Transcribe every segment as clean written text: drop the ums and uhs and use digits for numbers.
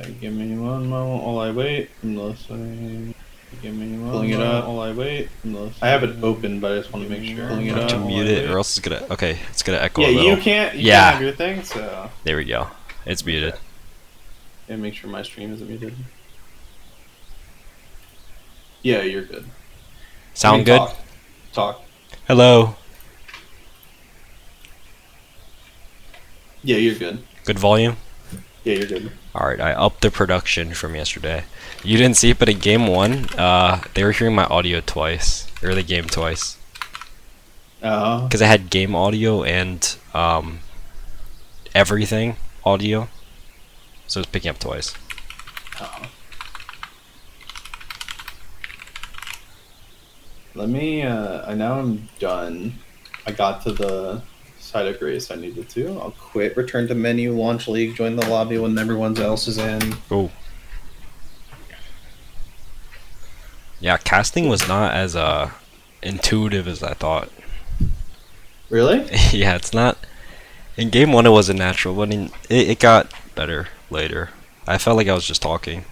Okay, give me one moment while I wait. Unless I give me one pulling it up while I wait. Unless I have it open, but I just want to make sure. Pulling it Have to up mute it, or else it's gonna. Okay, it's gonna echo yeah, a little. you can't Yeah. have your thing, so There we go. It's muted. okay. And make sure my stream isn't muted. Yeah, you're good. Sound good? Talk. Hello. Yeah, you're good. Good volume? Yeah, you're good. Alright, I upped the production from yesterday. You didn't see it, but in game 1, they were hearing my audio twice. Or the game twice. Oh. Because I had game audio and everything audio. So it's picking up twice. Oh. Let me, I now I'm done. I got to the side of grace I needed to. I'll quit, return to menu, launch league, join the lobby when everyone else is in. Oh. Yeah, casting was not as intuitive as I thought. Really? Yeah, it's not. In game 1 it wasn't natural, but it got better later. I felt like I was just talking.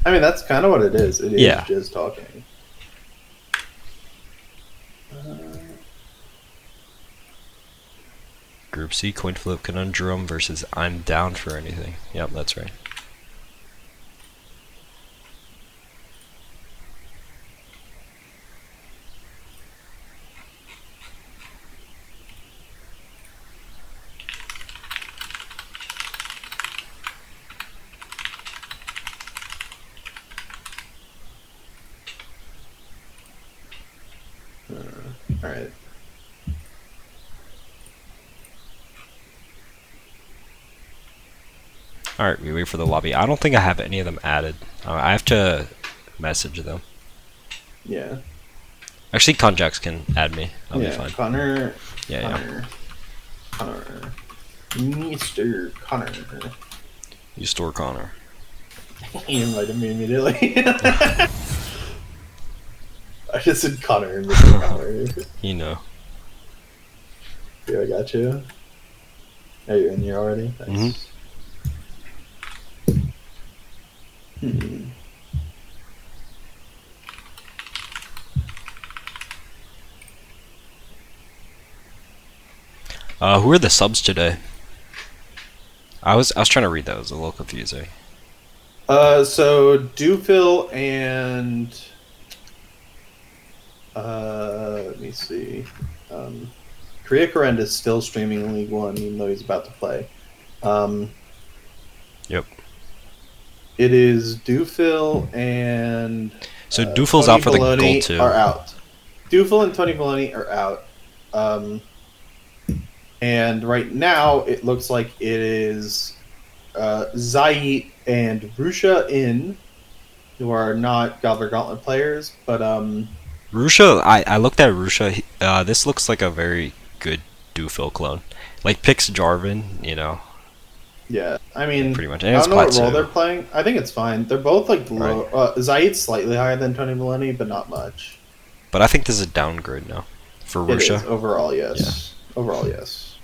I mean, that's kind of what it is. It is just talking. Group C, Coinflip, Conundrum versus I'm down for anything. Yep, that's right. Alright. Alright, we wait for the lobby. I don't think I have any of them added. I have to message them. Yeah. Actually, Conjax can add me. I'll be fine. Connor. Yeah. Connor. Mr. Connor. You store Connor. He invited me immediately. I just said Connor and Mr. Connor. You know. Yeah, I got you. Are you in here already? Nice. Who are the subs today? I was trying to read that. It was a little confusing. So Dufil and let me see. Korea Corrend is still streaming in League One, even though he's about to play. Yep. It is Dufil and so Dufil's out for the gold too. Are out. Dufil and Tony Baloney are out. And right now it looks like it is Zayit and Rusha in, who are not Gobbler Gauntlet players, but Rusha, I looked at Rusha. This looks like a very good Dufil clone. Like picks Jarvan, you know. Yeah, I mean, pretty much. I don't know what role they're playing. I think it's fine. They're both like low. Right. Zayit's slightly higher than Tony Baloney, but not much. But I think this is a downgrade now for Rusha. It is. Overall, yes. Yeah. Overall, yes.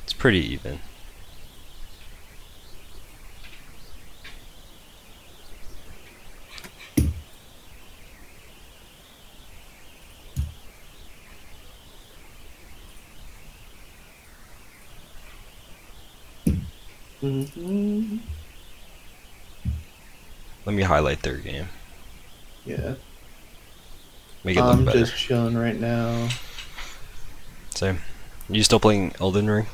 It's pretty even. Mm-hmm. Let me highlight their game. Yeah. Make it look better. I'm just chilling right now. Same. You still playing Elden Ring?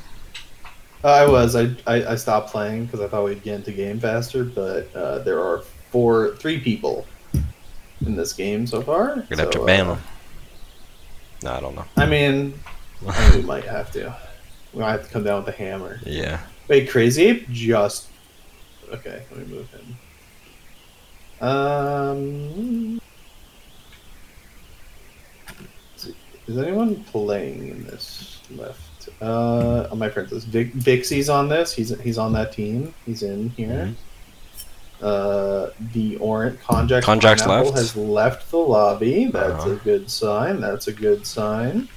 I was. I stopped playing because I thought we'd get into game faster, but there are 3 people in this game so far. You're gonna have to ban them. No, I don't know. I mean, we might have to. We might have to come down with a hammer. Yeah. Wait, Crazy Ape just... Okay, let me move him. Is anyone playing in this left? My friend says Vixie's on this. He's on that team. He's in here. The orange Conjax left. Has left the lobby. That's a good sign. That's a good sign.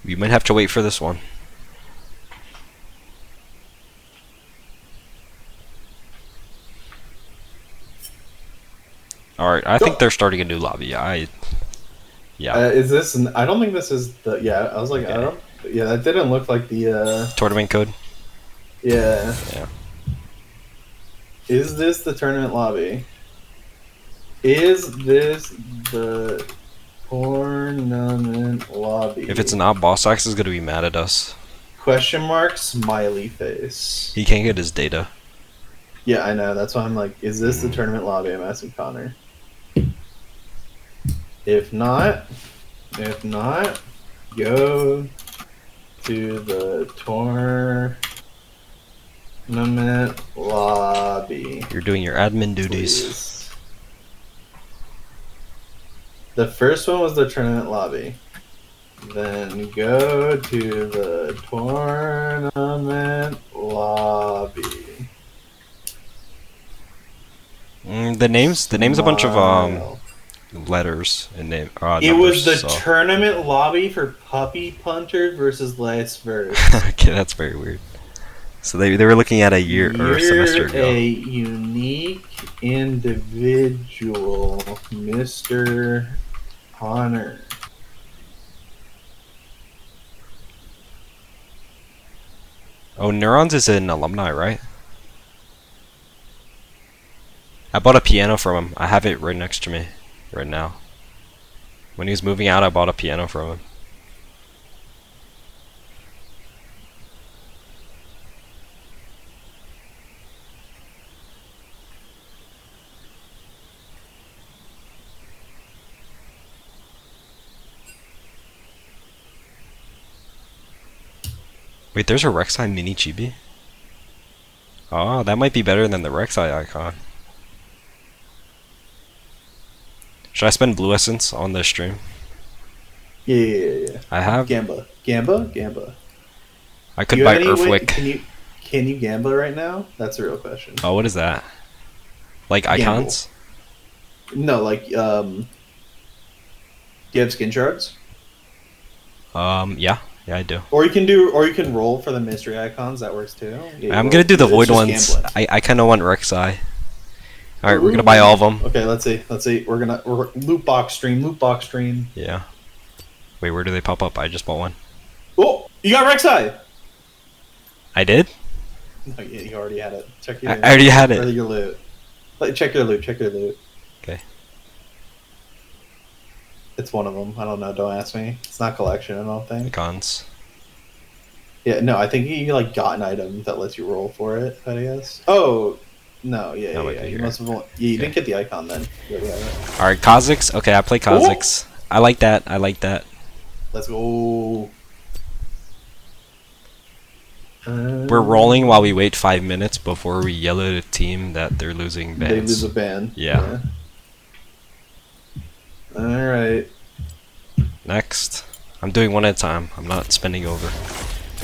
We might have to wait for this one. Alright, I think they're starting a new lobby. Yeah. Is this? I don't think this is the. Yeah, I was like, Okay. I don't. Yeah, that didn't look like the. Tournament code? Yeah. Yeah. Is this the tournament lobby? Is this the tournament lobby? If it's not, Boss Axe is gonna be mad at us. Question mark, smiley face. He can't get his data. Yeah, I know. That's why I'm like, is this the tournament lobby? I'm asking Connor. If not, go to the tournament lobby. You're doing your admin duties. Please. The first one was the tournament lobby. Then go to the tournament lobby. The name's a bunch of letters and name. It was the so. tournament lobby for puppy punters versus vice versa. Okay, that's very weird. So they were looking at a year or a semester ago. A unique individual, Mr. Connor. Oh, Neurons is an alumni, right? I bought a piano from him. I have it right next to me right now. When he was moving out, I bought a piano from him. Wait, there's a Rek'Sai mini chibi? Oh, that might be better than the Rek'Sai icon. Should I spend blue essence on this stream? Yeah. I have. Gamba. I could buy Earthwick. Can you Gamba right now? That's a real question. Oh, what is that? Like icons? No, like do you have skin shards? Yeah, I do. Or you can roll for the mystery icons. That works too. Yeah, I'm gonna do the void ones. I kind of want Rek'Sai. All right, we're gonna buy all of them. Okay, let's see. We're loot box stream. Yeah. Wait, where do they pop up? I just bought one. Oh, you got Rek'Sai. I did? No, you already had it. Check your. I already had it. Your loot. Check your loot. Okay. It's one of them. I don't know. Don't ask me. It's not collection. I don't think. Icons. Yeah, no. I think you got an item that lets you roll for it. I guess. Oh. No, yeah. You must have. You didn't get the icon then. All right, Kha'Zix. Okay, I play Kha'Zix. I like that. Let's go. We're rolling while we wait 5 minutes before we yell at a team that they're losing bans. They lose a ban. Yeah. All right. Next. I'm doing one at a time. I'm not spending over.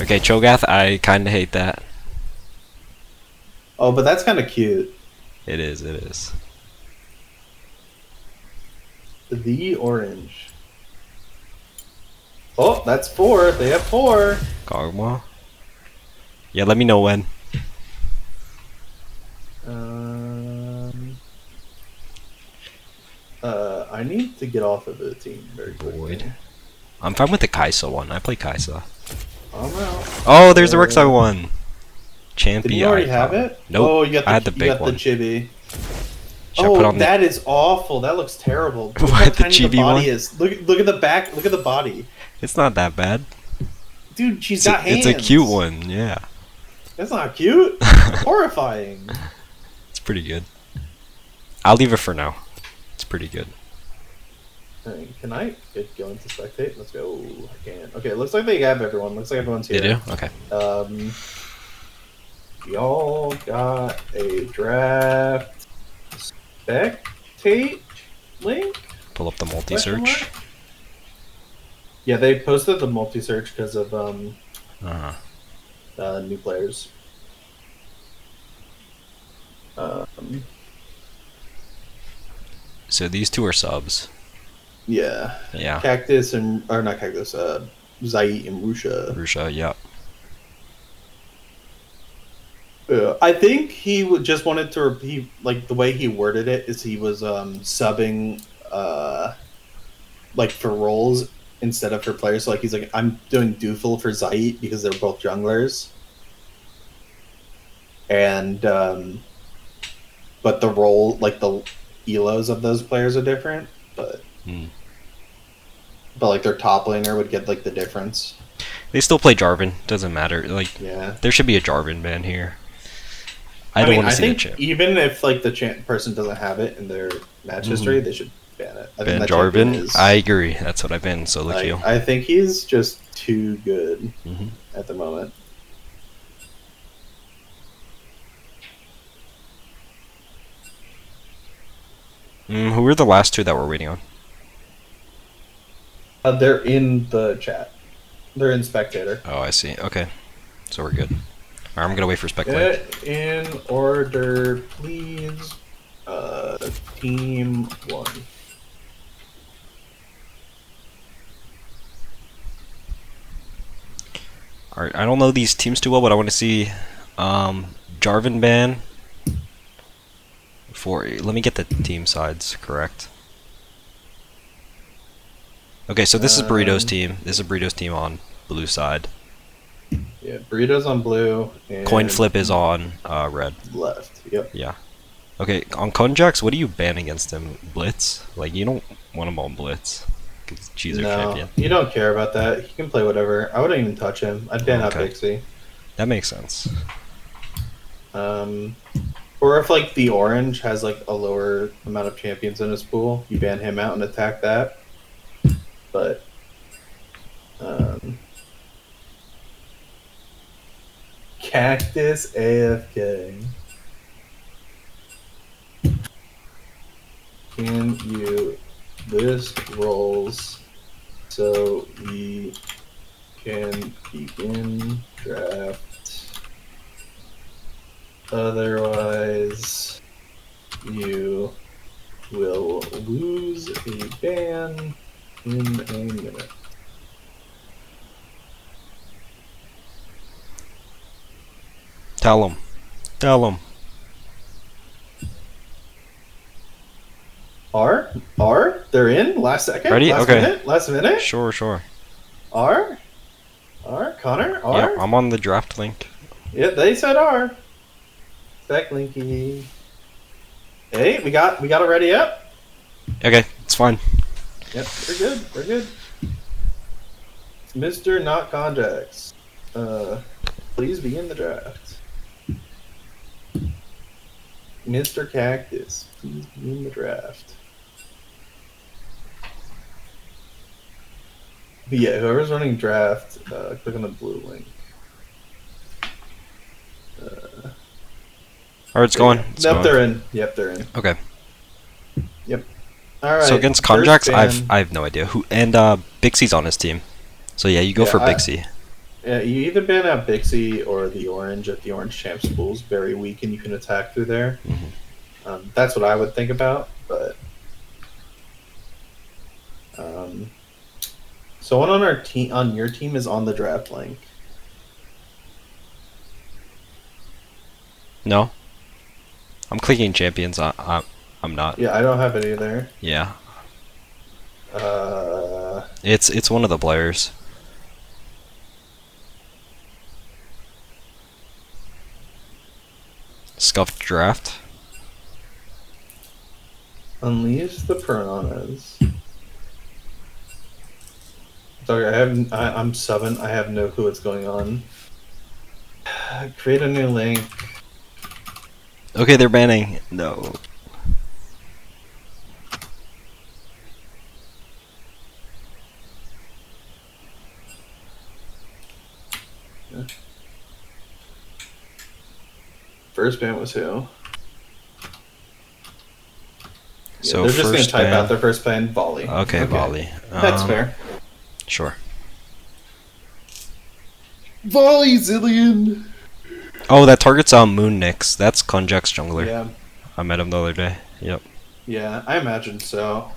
Okay, Cho'Gath. I kind of hate that. Oh, but that's kind of cute. It is. The orange. Oh, that's 4. They have 4. Garma. Yeah, let me know when. I need to get off of the team very quickly. Void. I'm fine with the Kaisa one. I play Kaisa. I'm out. Oh, there's the Rek'Sai one. Champion. Did you already have it? Nope. Oh, you got the, I had the big one. The chibi. Should I put on that is awful. That looks terrible. Look What, how the tiny chibi the body one? is. Look at the back. Look at the body. It's not that bad. Dude, she's got hands. It's a cute one, yeah. That's not cute. Horrifying. It's pretty good. I'll leave it for now. It's pretty good. Can I go into spectate? Let's go. I can. Okay, it looks like they have everyone. Looks like everyone's here. They do? Okay. Y'all got a draft spectate link? Pull up the multi-search. Yeah, they posted the multi-search because of new players. So these two are subs. Yeah. Yeah. Cactus and or not Cactus. Zayt and Rusha. Rusha, yeah. I think he just wanted to repeat, like the way he worded it is he was subbing like for roles instead of for players. So like he's like, I'm doing Doofel for Zayt because they're both junglers, and but the role, like the elos of those players are different, but like their top laner would get like the difference. They still play Jarvan. Doesn't matter. Like, Yeah, there should be a Jarvan ban here. I don't want to see think the champ. even if like the person doesn't have it in their match history, they should ban it. I Ban think that champion Jarvan? is, I agree. That's what I ban solo queue. I think he's just too good at the moment. Who were the last two that we're waiting on? They're in the chat. They're in spectator. Oh, I see. Okay. So we're good. Alright, I'm gonna wait for spectator. Get in order, please. Team 1. Alright, I don't know these teams too well, but I want to see Jarvan ban. Let me get the team sides correct. Okay, so this is Burrito's team. This is Burrito's team on blue side. Yeah, Burrito's on blue. And Coinflip is on red. Left. Yep. Yeah. Okay, on Conjax, what do you ban against him? Blitz? Like, you don't want him on Blitz. Because she's our champion. You don't care about that. He can play whatever. I wouldn't even touch him. I'd ban out Pixie. That makes sense. Or if like the orange has like a lower amount of champions in his pool, you ban him out and attack that. But Cactus AFK. Can you list roles so we can begin draft? Otherwise, you will lose a ban in a minute. Tell him. Tell him. They're in? Last second? Ready? Last Okay. Minute? Last minute? Sure. R? Connor? R? Yeah, I'm on the draft link. Yeah, they said R. Spec Linky. Hey, we got it ready up. Okay, it's fine. Yep, we're good. Mr. Not Conjax. Please begin the draft. Mr. Cactus, please begin the draft. But yeah, whoever's running draft, click on the blue link. Alright, it's going. They're in. Yep, they're in. Okay. Yep. Alright. So against Conjax, I have no idea who, and Bixie's on his team. So yeah, you go for Bixie. Yeah, you either ban out Bixie or the orange if the orange champ's pool's very weak and you can attack through there. That's what I would think about, but someone on our team, on your team, is on the draft link. No, I'm clicking champions. I'm not. Yeah, I don't have it either. Yeah. It's one of the players. Scuffed draft. Unleash the piranhas. Sorry, I'm subbing. I have no clue what's going on. Create a new link. Okay, they're banning. No. First ban was who? So they're just going to first type ban. out their first ban, volley. Okay, volley. That's fair. Sure. Volley Zillion! Oh, that targets Moon Nix. That's Conjax jungler. Yeah. I met him the other day. Yep. Yeah, I imagine so.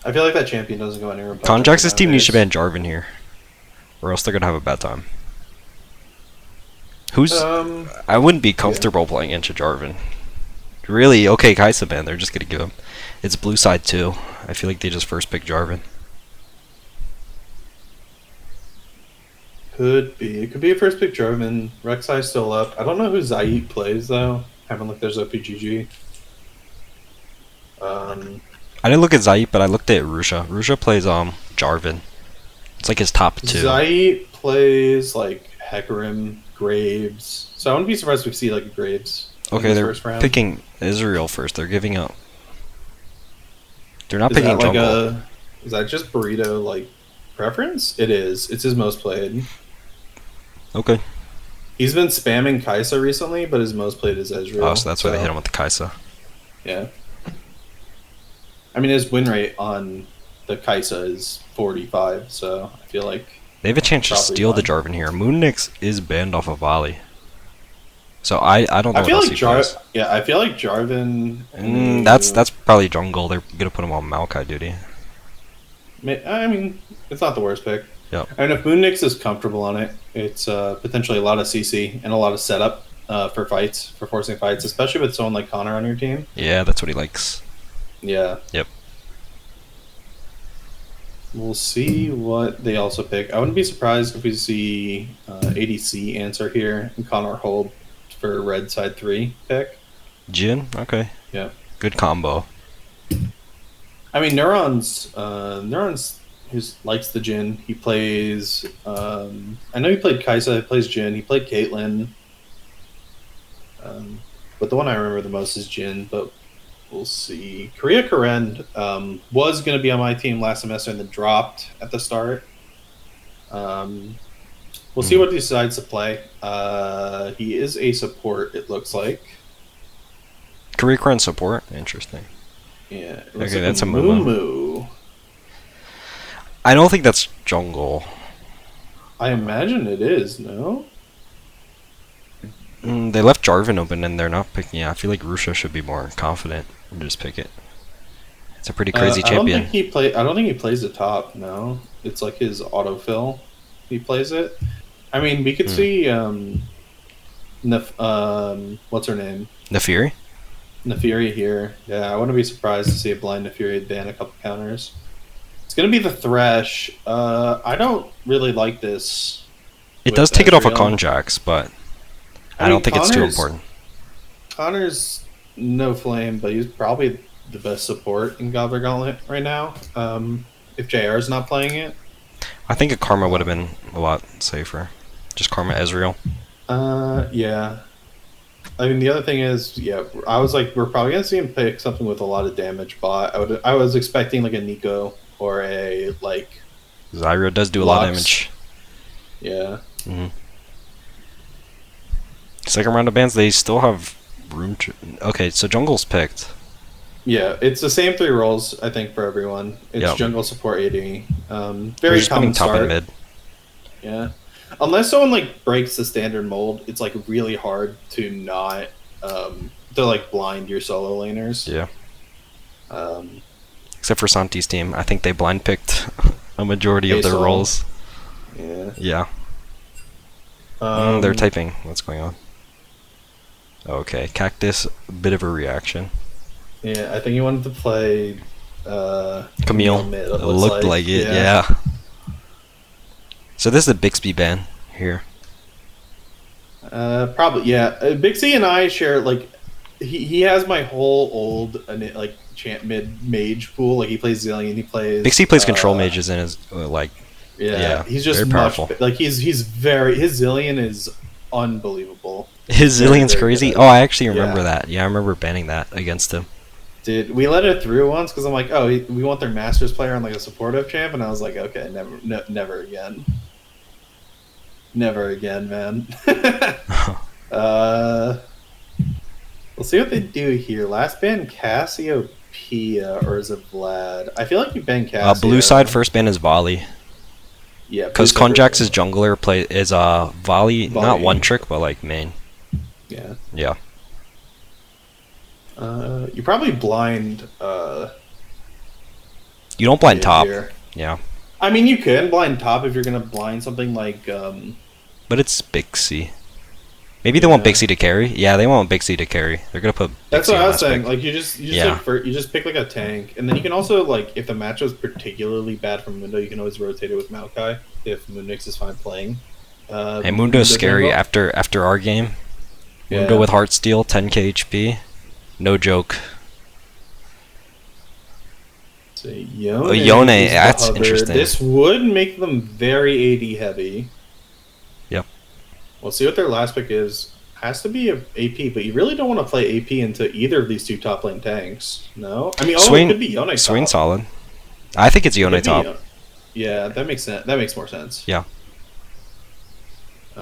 I feel like that champion doesn't go anywhere. Conjax's team needs to ban Jarvan here, or else they're gonna have a bad time. Who's? I wouldn't be comfortable playing into Jarvan. Really? Okay, Kaisa ban. They're just gonna give him. It's blue side too. I feel like they just first pick Jarvan. Could be. It could be a first pick Jarvan. Rek'Sai's still up. I don't know who Zayit plays though. Haven't looked at his OPGG. I didn't look at Zayit, but I looked at Rusha. Rusha plays Jarvan. It's like his top 2. Zayit plays like Hecarim, Graves. So I wouldn't be surprised if we see like a Graves. Okay, they're picking Israel first. They're giving up. They're not Is picking that like jungle. Is that just Burrito like preference? It is. It's his most played. Okay. He's been spamming Kaisa recently, but his most played is Ezreal. Oh, so that's why they hit him with the Kaisa. Yeah. I mean, his win rate on the Kaisa is 45, so I feel like they have a chance to steal the Jarvan here. Moonnix is banned off of volley, so I don't know. I feel like I feel like Jarvan. That's probably jungle. They're gonna put him on Maokai duty. I mean, it's not the worst pick. Yep. And if Moonnix is comfortable on it, it's potentially a lot of CC and a lot of setup for fights, for forcing fights, especially with someone like Connor on your team. Yeah, that's what he likes. Yeah. Yep. We'll see what they also pick. I wouldn't be surprised if we see ADC answer here and Connor hold for red side 3 pick. Jhin? Okay. Yeah. Good combo. I mean, Neuron's who likes the Jhin. He plays. I know he played Kaisa. He plays Jhin. He played Caitlyn. But the one I remember the most is Jhin. But we'll see. Korea Karen was going to be on my team last semester and then dropped at the start. We'll see what he decides to play. He is a support, it looks like. Korea Karen support? Interesting. Yeah. Okay, like that's a Moo. I don't think that's jungle. I imagine it is, no? They left Jarvan open and they're not picking. Yeah, I feel like Rusha should be more confident and just pick it. It's a pretty crazy champion. I don't think he plays the top. No, it's like his autofill. He plays it. I mean, we could see what's her name? Nefiri? Nefiri here. Yeah, I wouldn't be surprised to see a blind Nefiri ban a couple counters. It's gonna be the Thresh. I don't really like this. It does take it off of Conjax, but I don't think it's too important. Connor's no flame, but he's probably the best support in Gobbler Gauntlet right now. If JR is not playing it, I think a Karma would have been a lot safer. Just Karma Ezreal. Yeah. I mean, the other thing is, yeah, I was like, we're probably gonna see him pick something with a lot of damage bot. I was expecting like a Nico or a like. Zyro does do a lot of damage. Yeah. Second round of bans, they still have room to... Okay, so jungle's picked. Yeah, it's the same 3 roles, I think, for everyone. It's jungle, support, AD. Very common top start. and mid. Yeah. Unless someone, like, breaks the standard mold, it's, like, really hard to not... to, like, blind your solo laners. Yeah. Except for Santi's team. I think they blind picked a majority of their roles. Yeah. Yeah. They're typing. What's going on? Okay, Cactus, a bit of a reaction. Yeah, I think he wanted to play Camille. Mid, it looked like it, yeah. So this is a Bixby ban here. Probably, yeah. Bixby and I share, like, he has my whole old, like, champ mid mage pool. Like, he plays Zillion, he plays... Bixby plays control mages in his, like... Yeah, he's just very powerful. Like, his Zillion is unbelievable. His Zillion's crazy? Oh, I actually remember that. Yeah, I remember banning that against him. Dude, we let it through once because I'm like, oh, we want their Masters player on like a supportive champ, and I was like, okay, never again. Never again, man. We'll see what they do here. Last ban Cassiopeia, or is it Vlad? I feel like you ban Cassio. Blue side first ban is Volley. Yeah, because Conjax's jungler is volley, not one trick, but like main. Yeah. Yeah. You probably blind. You You don't blind top. Here. Yeah. I mean, you can blind top if you're gonna blind something like. But it's Bixie. Maybe they want Bixie to carry. Yeah, they want Bixie to carry. They're gonna put. Bixie That's what I was saying. Pick. Like you just you just pick like a tank, and then you can also like if the matchup's particularly bad from Mundo, you can always rotate it with Maokai if Moonix is fine playing. Hey, Mundo's scary after our game. Yeah. Mundo with Heartsteel, 10k HP. No joke. So Yone, Yone, that's interesting. This would make them very AD heavy. Yep. We'll see what their last pick is. Has to be a AP, but you really don't want to play AP into either of these two top lane tanks. No? I mean, Swain, it could be Yone top. Swain solid. I think it's Yone top. Yeah, that makes sense. That makes more sense. Yeah. I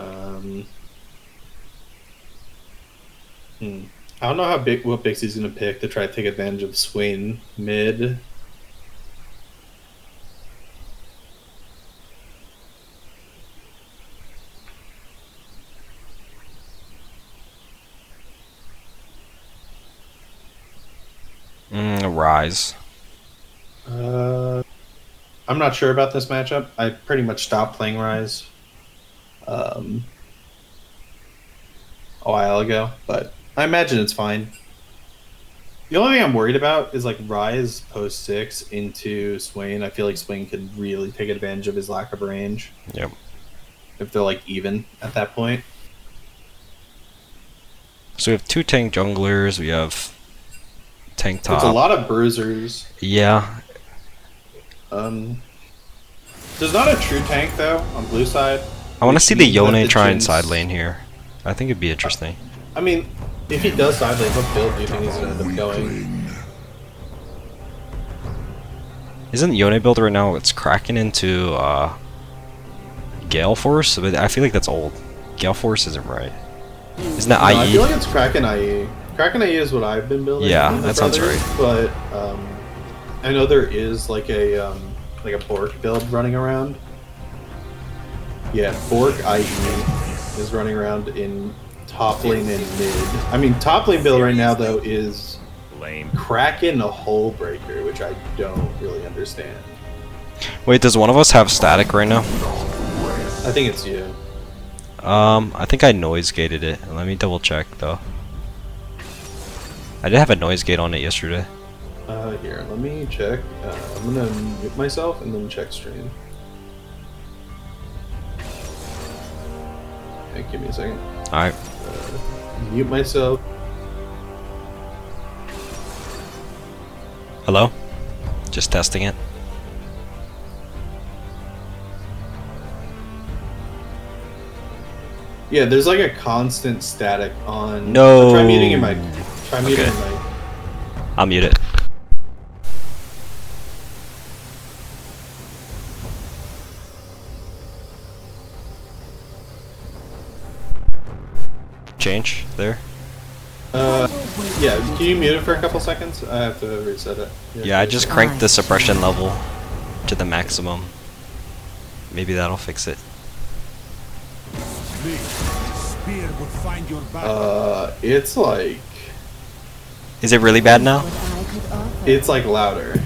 don't know what Bixie's gonna pick to try to take advantage of Swain mid. Rise. I'm not sure about this matchup. I pretty much stopped playing Rise a while ago, but I imagine it's fine. The only thing I'm worried about is like Rise post 6 into Swain. I feel like Swain could really take advantage of his lack of range. Yep. If they're like even at that point. So we have 2 tank junglers. We have tank top. There's a lot of bruisers. Yeah. There's not a true tank though on blue side. I want to see the Yone try and side lane here. I think it'd be interesting. I mean, if he does side lane, what build do you think he's gonna end up going? Isn't Yone build right now? It's cracking into Gale Force, but I feel like that's old. Gale Force isn't right. Isn't that IE? I feel like it's Kraken IE. Kraken IE is what I've been building. Yeah, that sounds right. But I know there is like a Bork build running around. Yeah, Bork IE is running around in top lane and mid. I mean, top lane build right now though is Kraken a Hull Breaker, which I don't really understand. Wait, does one of us have static right now? I think it's you. I think I noise gated it. Let me double check though. I did have a noise gate on it yesterday. Here, let me check. I'm gonna mute myself and then check stream. Okay, give me a second. Alright. Mute myself. Hello? Just testing it. Yeah, there's like a constant static on. No. Try muting your mic. Try muting your mic. I'll mute it. Change there. Yeah. Can you mute it for a couple seconds? I have to reset it. Yeah, I just cranked the suppression level to the maximum. Maybe that'll fix it. It's like. Is it really bad now? It's like louder.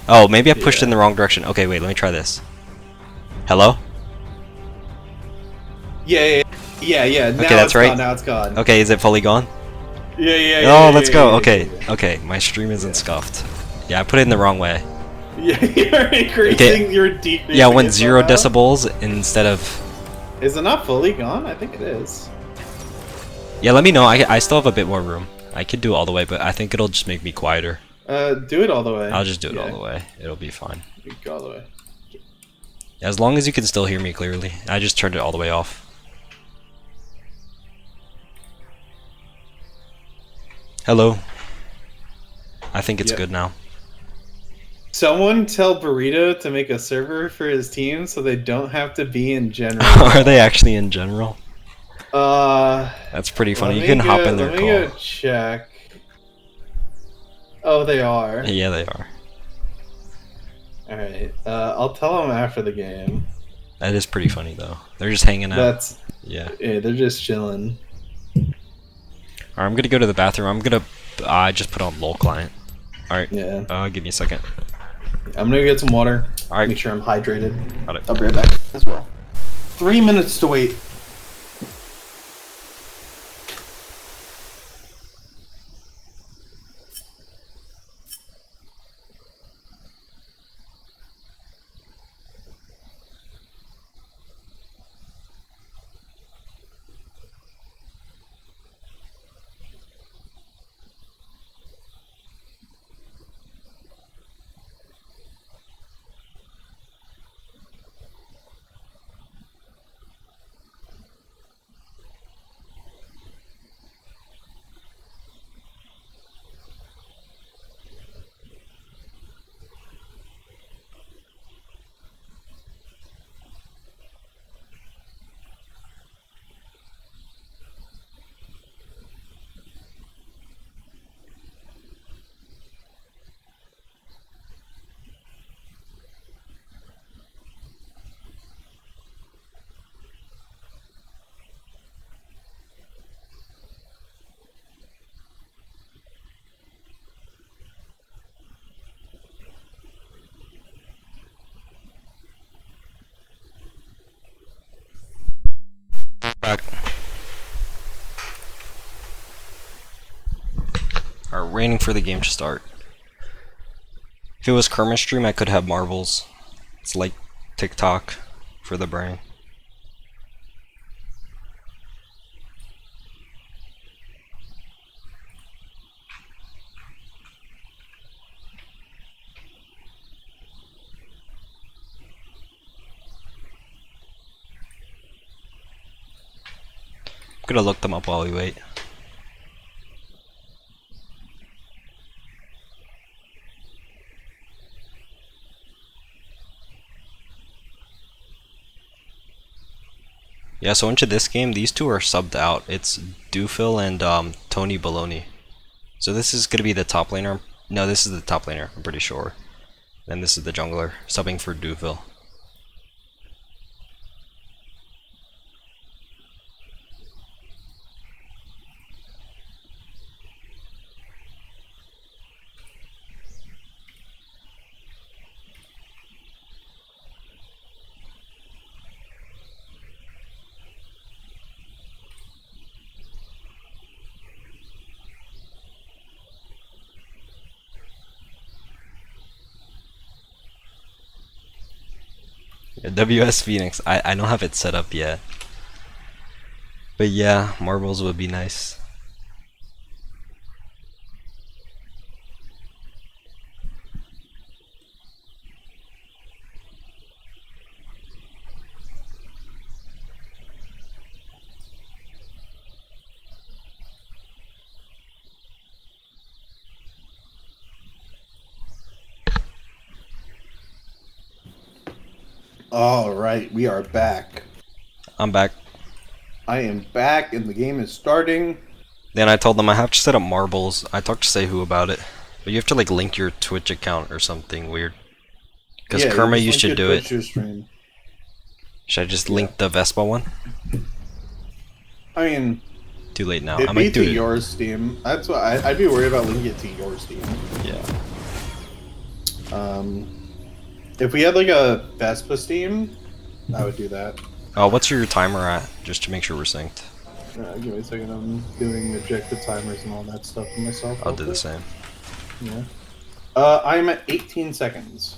Oh, maybe I pushed in the wrong direction. Okay, wait, let me try this. Hello? Yeah. Now Okay, that's right. Gone, now it's gone. Okay, is it fully gone? Yeah. Oh, let's go. Okay, my stream isn't scuffed. Yeah, I put it in the wrong way. Yeah, you're increasing. Okay. You're decreasing. Yeah, I went 0 decibels instead of. Is it not fully gone? I think it is. Yeah, let me know. I still have a bit more room. I could do it all the way, but I think it'll just make me quieter. Do it all the way. I'll just do it all the way. It'll be fine. Go all the way. As long as you can still hear me clearly. I just turned it all the way off. Hello. I think it's good now. Someone tell Burrito to make a server for his team so they don't have to be in general. Are they actually in general? That's pretty funny. You can hop in their call. Let me go check. Oh, they are. Yeah, they are. Alright. I'll tell them after the game. That is pretty funny though. They're just hanging out. Yeah, they're just chilling. Alright, I'm gonna go to the bathroom. I'm gonna just put on LOL client. Alright. Yeah. Give me a second. I'm gonna get some water. Alright. Make sure I'm hydrated. Got it. I'll be right back as well. 3 minutes to wait. Back. Alright, waiting for the game to start. If it was Kermit's stream, I could have marbles. It's like TikTok for the brain. I'm gonna look them up while we wait. Yeah, so into this game, these two are subbed out. It's Doofil and Tony Baloney. So this is gonna be the top laner. No, this is the top laner, I'm pretty sure. And this is the jungler, subbing for Doofil. WS Phoenix, I don't have it set up yet. But yeah, marbles would be nice. All right, we are back. I'm back. I am back, and the game is starting. Then I told them I have to set up marbles. I talked to Sehu about it. But you have to like link your Twitch account or something weird. Because Yeah, Kerma you used just to link do your it. Twitch to your stream. Should I just link the Vespa one? I mean, Too late now. I it'd be might do to it. your Steam. That's what I'd be worried about linking it to your Steam. Yeah. If we had like a Vespa Steam, I would do that. What's your timer at? Just to make sure we're synced. Give me a second. I'm doing objective timers and all that stuff for myself. I'll do the same. Yeah. I'm at 18 seconds.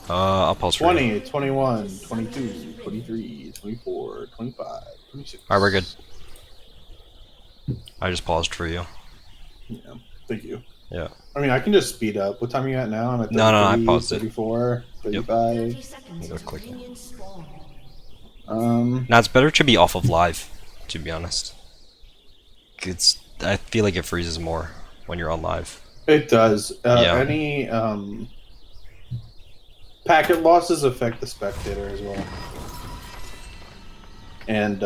I'll pause for you. 20, 21, 22, 23, 24, 25, 26. Alright, we're good. I just paused for you. Yeah, thank you. Yeah. I mean, I can just speed up. What time are you at now? I'm at 33, No, I paused it. 34, 35. Go quick. Now it's better to be off of live, to be honest. I feel like it freezes more when you're on live. It does. Yeah. Any packet losses affect the spectator as well. And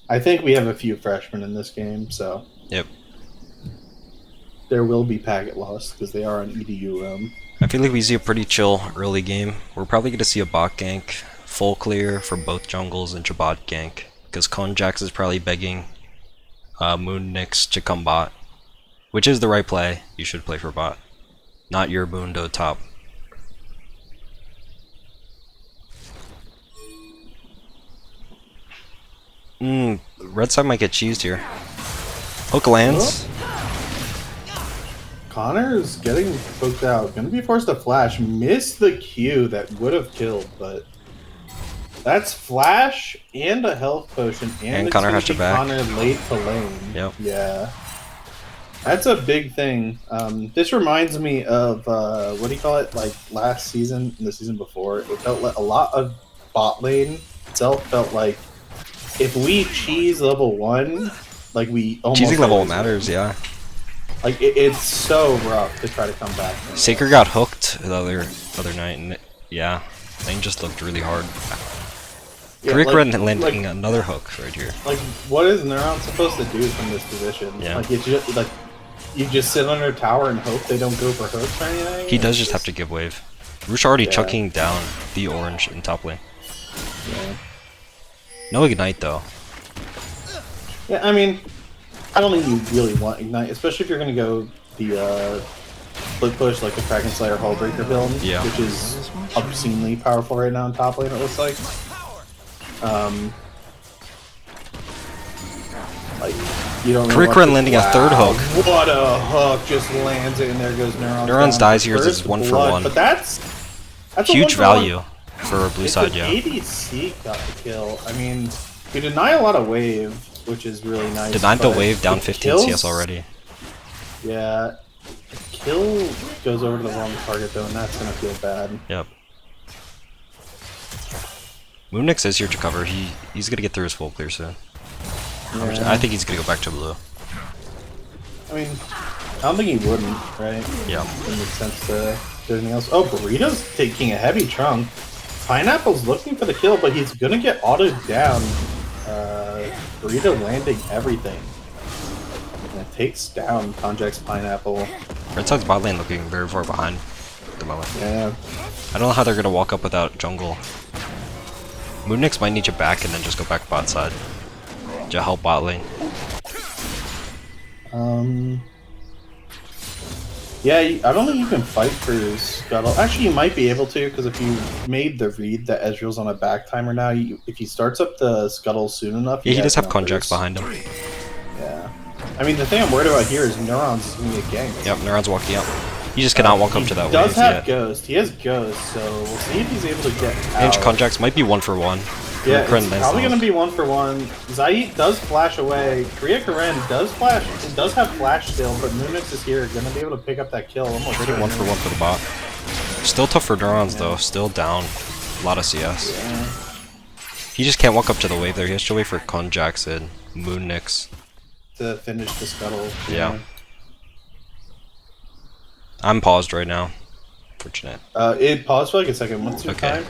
I think we have a few freshmen in this game, so Yep. there will be packet loss because they are on EDU room. I feel like we see a pretty chill early game. We're probably going to see a bot gank, full clear for both jungles and Jabot gank. Because Konjax is probably begging Moon Nix to come bot. Which is the right play. You should play for bot. Not your Mundo top. Red side might get cheesed here. Hook lands. Connor's getting poked out. Gonna be forced to flash. Missed the Q that would have killed, but that's flash and a health potion, and Connor has to back. Connor late to lane. Yep. Yeah. That's a big thing. This reminds me of what do you call it? Like last season and the season before, it felt like a lot of bot lane itself felt like if we cheese level 1, like we almost Cheesing level matters, yeah. Like it's so rough to try to come back. Saker got hooked the other night, and yeah, lane just looked really hard. Yeah, Krikren landing another hook right here. Like, what is Neuron supposed to do from this position? Yeah. Like, you just sit under a tower and hope they don't go for hooks or anything? He does just have to give wave. Roosh already chucking down the orange in top lane. Yeah. No ignite though. Yeah, I mean, I don't think you really want ignite, especially if you're going to go the split push, like the Kraken Slayer Hullbreaker build, which is obscenely powerful right now in top lane, it looks like. Like, you don't really Krikren landing a third hook. What a hook! Just lands it, and there goes Neurons. Neurons dies here. This is 1 for 1. But that's huge value for blue side, yeah. ADC got the kill. I mean, we deny a lot of wave, which is really nice. Denied the wave, down 15 CS already. Yeah, the kill goes over to the wrong target though, and that's gonna feel bad. Yep. Moonix is here to cover. He's gonna get through his full clear soon. Yeah. I think he's gonna go back to blue. I mean, I don't think he wouldn't, right? Yeah. Doesn't make sense to do anything else. Oh, Burrito's taking a heavy chunk. Pineapple's looking for the kill, but he's gonna get autoed down. Burrito landing everything. And it takes down Conject's Pineapple. Red side's bot lane looking very far behind at the moment. Yeah. I don't know how they're gonna walk up without jungle. Moonix might need you back and then just go back bot side. To help bot lane. Yeah, I don't think you can fight for Scuttle. Actually, you might be able to, because if you made the read that Ezreal's on a back timer now, if he starts up the Scuttle soon enough... Yeah, he does have Conjax behind him. Yeah. I mean, the thing I'm worried about here is Neurons is going to get ganked. Yep, Neurons walking up. He just cannot walk up to that wave. He does have Ghost. He has Ghost, so we'll see if he's able to get out. Range Conjax might be 1 for 1. Yeah, it's probably going to be 1 for 1. Zayit does flash away. Kriya Karen does flash. It does have flash still, but Moonix is here. Going to be able to pick up that kill. Almost pretty 1 for 1 for the bot. Still tough for Neurons though. Still down. A lot of CS. Yeah. He just can't walk up to the wave there. He has to wait for Conjax and Moonix to finish the Scuttle. Yeah. I'm paused right now. Fortunate. It paused for like a second. What's your time?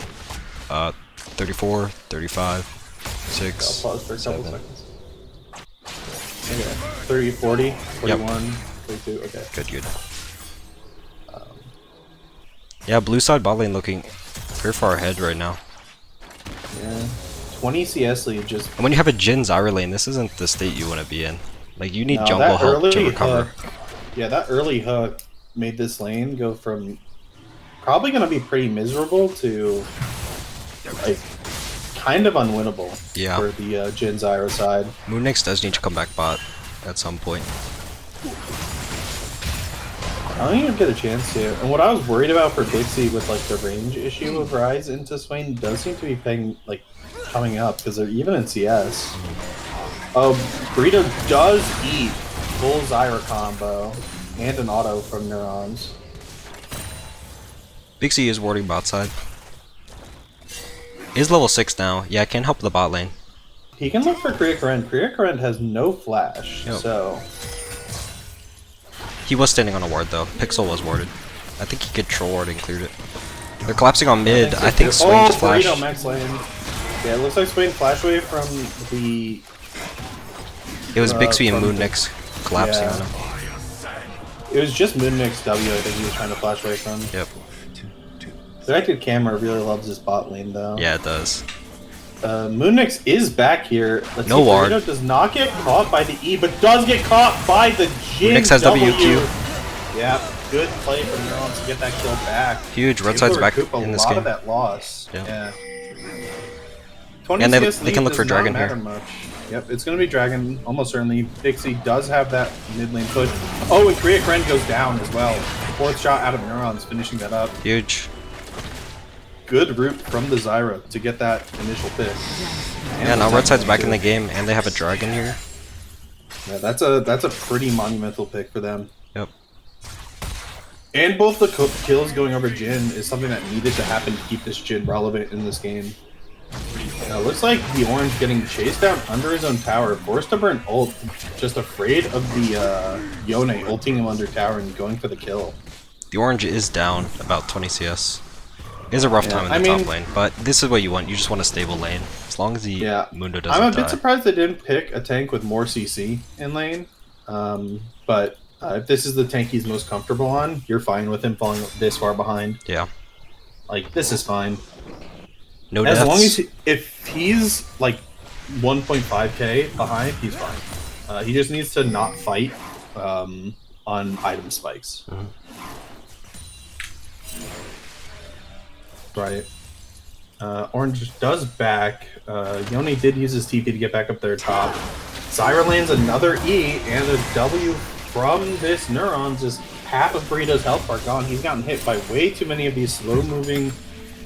34, 35, 6, I'll pause for a couple 7. seconds. Okay. 30, 40, 41, 42, okay. Good. Yeah, blue side bot lane looking very far ahead right now. Yeah. 20 CS lead just... And when you have a Jhin Zyra lane, this isn't the state you want to be in. Like, you need jungle help to recover. Yeah, that early hook made this lane go from probably going to be pretty miserable to... like, kind of unwinnable for the Jhin Zyra side. Moonix does need to come back bot at some point. I don't even get a chance to. And what I was worried about for Dixie with like the range issue of Rise into Swain does seem to be coming up because they're even in CS. Burrito does eat full Zyra combo and an auto from Neurons. Big C is warding bot side. He's level 6 now. Yeah, can help the bot lane. He can look for Kriya Karen. Kriya Karen has no flash, so... He was standing on a ward though. Pixel was warded. I think he could troll ward and cleared it. They're collapsing on mid. I think Swain just flashed. Burrito max lane. Yeah, it looks like Swain flash wave from the... It was Bixby and Moonix collapsing on him. It was just Moonix W I think he was trying to flash away from. Yep. The active camera really loves this bot lane though. Yeah, it does. Moonix is back here. Let's no see, ward. Burrito does not get caught by the E, but does get caught by the Jhin Moonix has WQ. Yeah, good play from Neurons to get that kill back. Huge. Red side's back in this a lot game. of that loss. Yeah. 20 And CS they can look for Dragon here. much. Yep, it's going to be Dragon, almost certainly. Pixie does have that mid lane push. Oh, and Korea Kren goes down as well. Fourth shot out of Neurons, finishing that up. Huge. Good route from the Zyra to get that initial pick. Yeah, now Red side's back in the game, and they have a Dragon here. Yeah, that's a pretty monumental pick for them. Yep. And both the kills going over Jhin is something that needed to happen to keep this Jhin relevant in this game. Looks like the orange getting chased down under his own tower, forced to burn ult, just afraid of the Yone ulting him under tower and going for the kill. The orange is down about 20 CS. It is a rough time in the top lane, but this is what you want. You just want a stable lane. As long as the Mundo doesn't die. I'm a bit surprised they didn't pick a tank with more CC in lane. But if this is the tank he's most comfortable on, you're fine with him falling this far behind. Yeah. Like, this is fine. No as deaths. Long as if he's like 1.5k behind, he's fine. He just needs to not fight on item spikes. Right. Orange does back. Yone did use his TP to get back up there top. Zyra lands another E and a W from this Neurons. Just half of Burrito's health bar gone. He's gotten hit by way too many of these slow-moving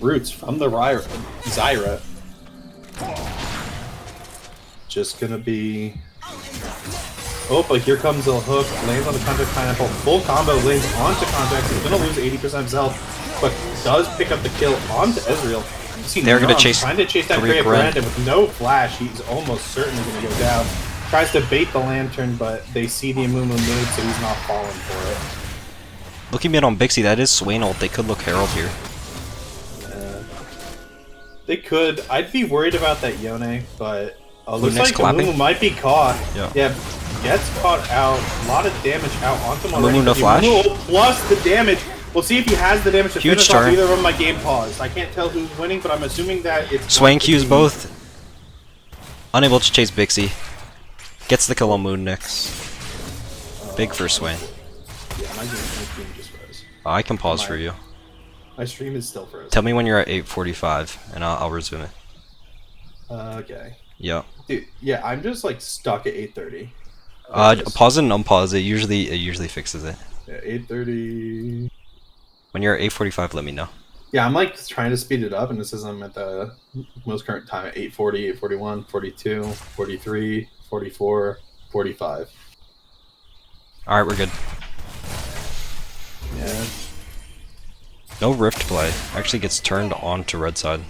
roots from the Zyra. Just gonna be... Oh, but here comes a hook. Lands on the Contract Pineapple. Full combo lands onto Contract. He's gonna lose 80% of his health, but does pick up the kill onto Ezreal. They're gonna chase. Trying to chase down Korea Brandon with no flash. He's almost certainly gonna go down. Tries to bait the lantern, but they see the Amumu move, so he's not falling for it. Looking mid on Bixie, that is Swain ult. They could look Herald here. They could. I'd be worried about that Yone, but looks like clapping? Amumu might be caught. Yeah. Gets caught out. A lot of damage out onto him already. Amumu no flash. Plus the damage. We'll see if he has the damage to Huge finish turn. off either of them. My game paused. I can't tell who's winning, but I'm assuming that it's... Swain Q's both. Unable to chase Bixie. Gets the kill on Moon Nix. Big for Swain. Yeah, my stream just froze. I can pause for you. My stream is still frozen. Tell me when you're at 8:45, and I'll resume it. Okay. Yeah. Dude, yeah, I'm just like stuck at 8:30. Pause it and unpause it. Usually fixes it. Yeah, 8:30. When you're at 8:45, let me know. Yeah, I'm like trying to speed it up, and it says I'm at the most current time at 8:40, 8:41, 42, 43, 44, 45. All right, we're good. Yeah. No Rift play. Actually gets turned on to red side.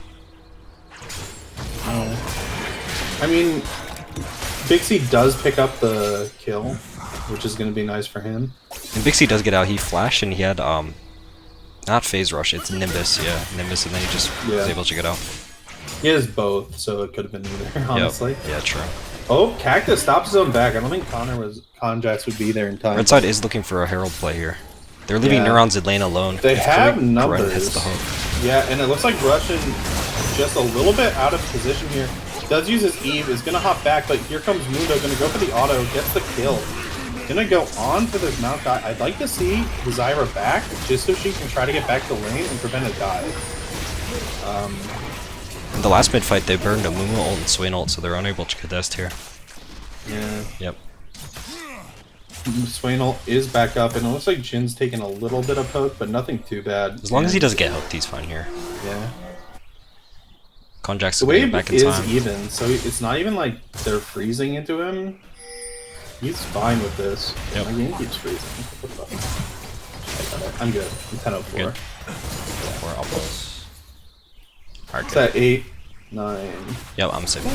I mean, Bixie does pick up the kill, which is going to be nice for him. And Bixie does get out. He flashed and he had not Phase Rush. It's Nimbus. Yeah, Nimbus, and then he just was able to get out. He has both, so it could have been either. Honestly. Yep. Yeah, true. Oh, Cactus stops his own back. I don't think Conjax would be there in time. Red side is looking for a Herald play here. They're leaving Neurons in lane alone. They have numbers. Hits the hook. Yeah, and it looks like Russian just a little bit out of position here. Does use his Eve, is gonna hop back, but here comes Mundo, gonna go for the auto, gets the kill. Gonna go on for this Mount Die. I'd like to see the Zyra back, just so she can try to get back to lane and prevent a dive. In the last mid fight, they burned a Mumu ult and Swain ult, so they're unable to contest here. Yeah. Yep. Swain ult is back up, and it looks like Jin's taking a little bit of poke, but nothing too bad. As long as he doesn't get hooked, he's fine here. Yeah. Conjax The will get back in time. is even, so it's not even like they're freezing into him. He's fine with this. Yep. My game keeps freezing. What the fuck? I'm good. I'm 10:04. Good. We're almost. Alright, It's good. at 8, 9. Yep, I'm safe.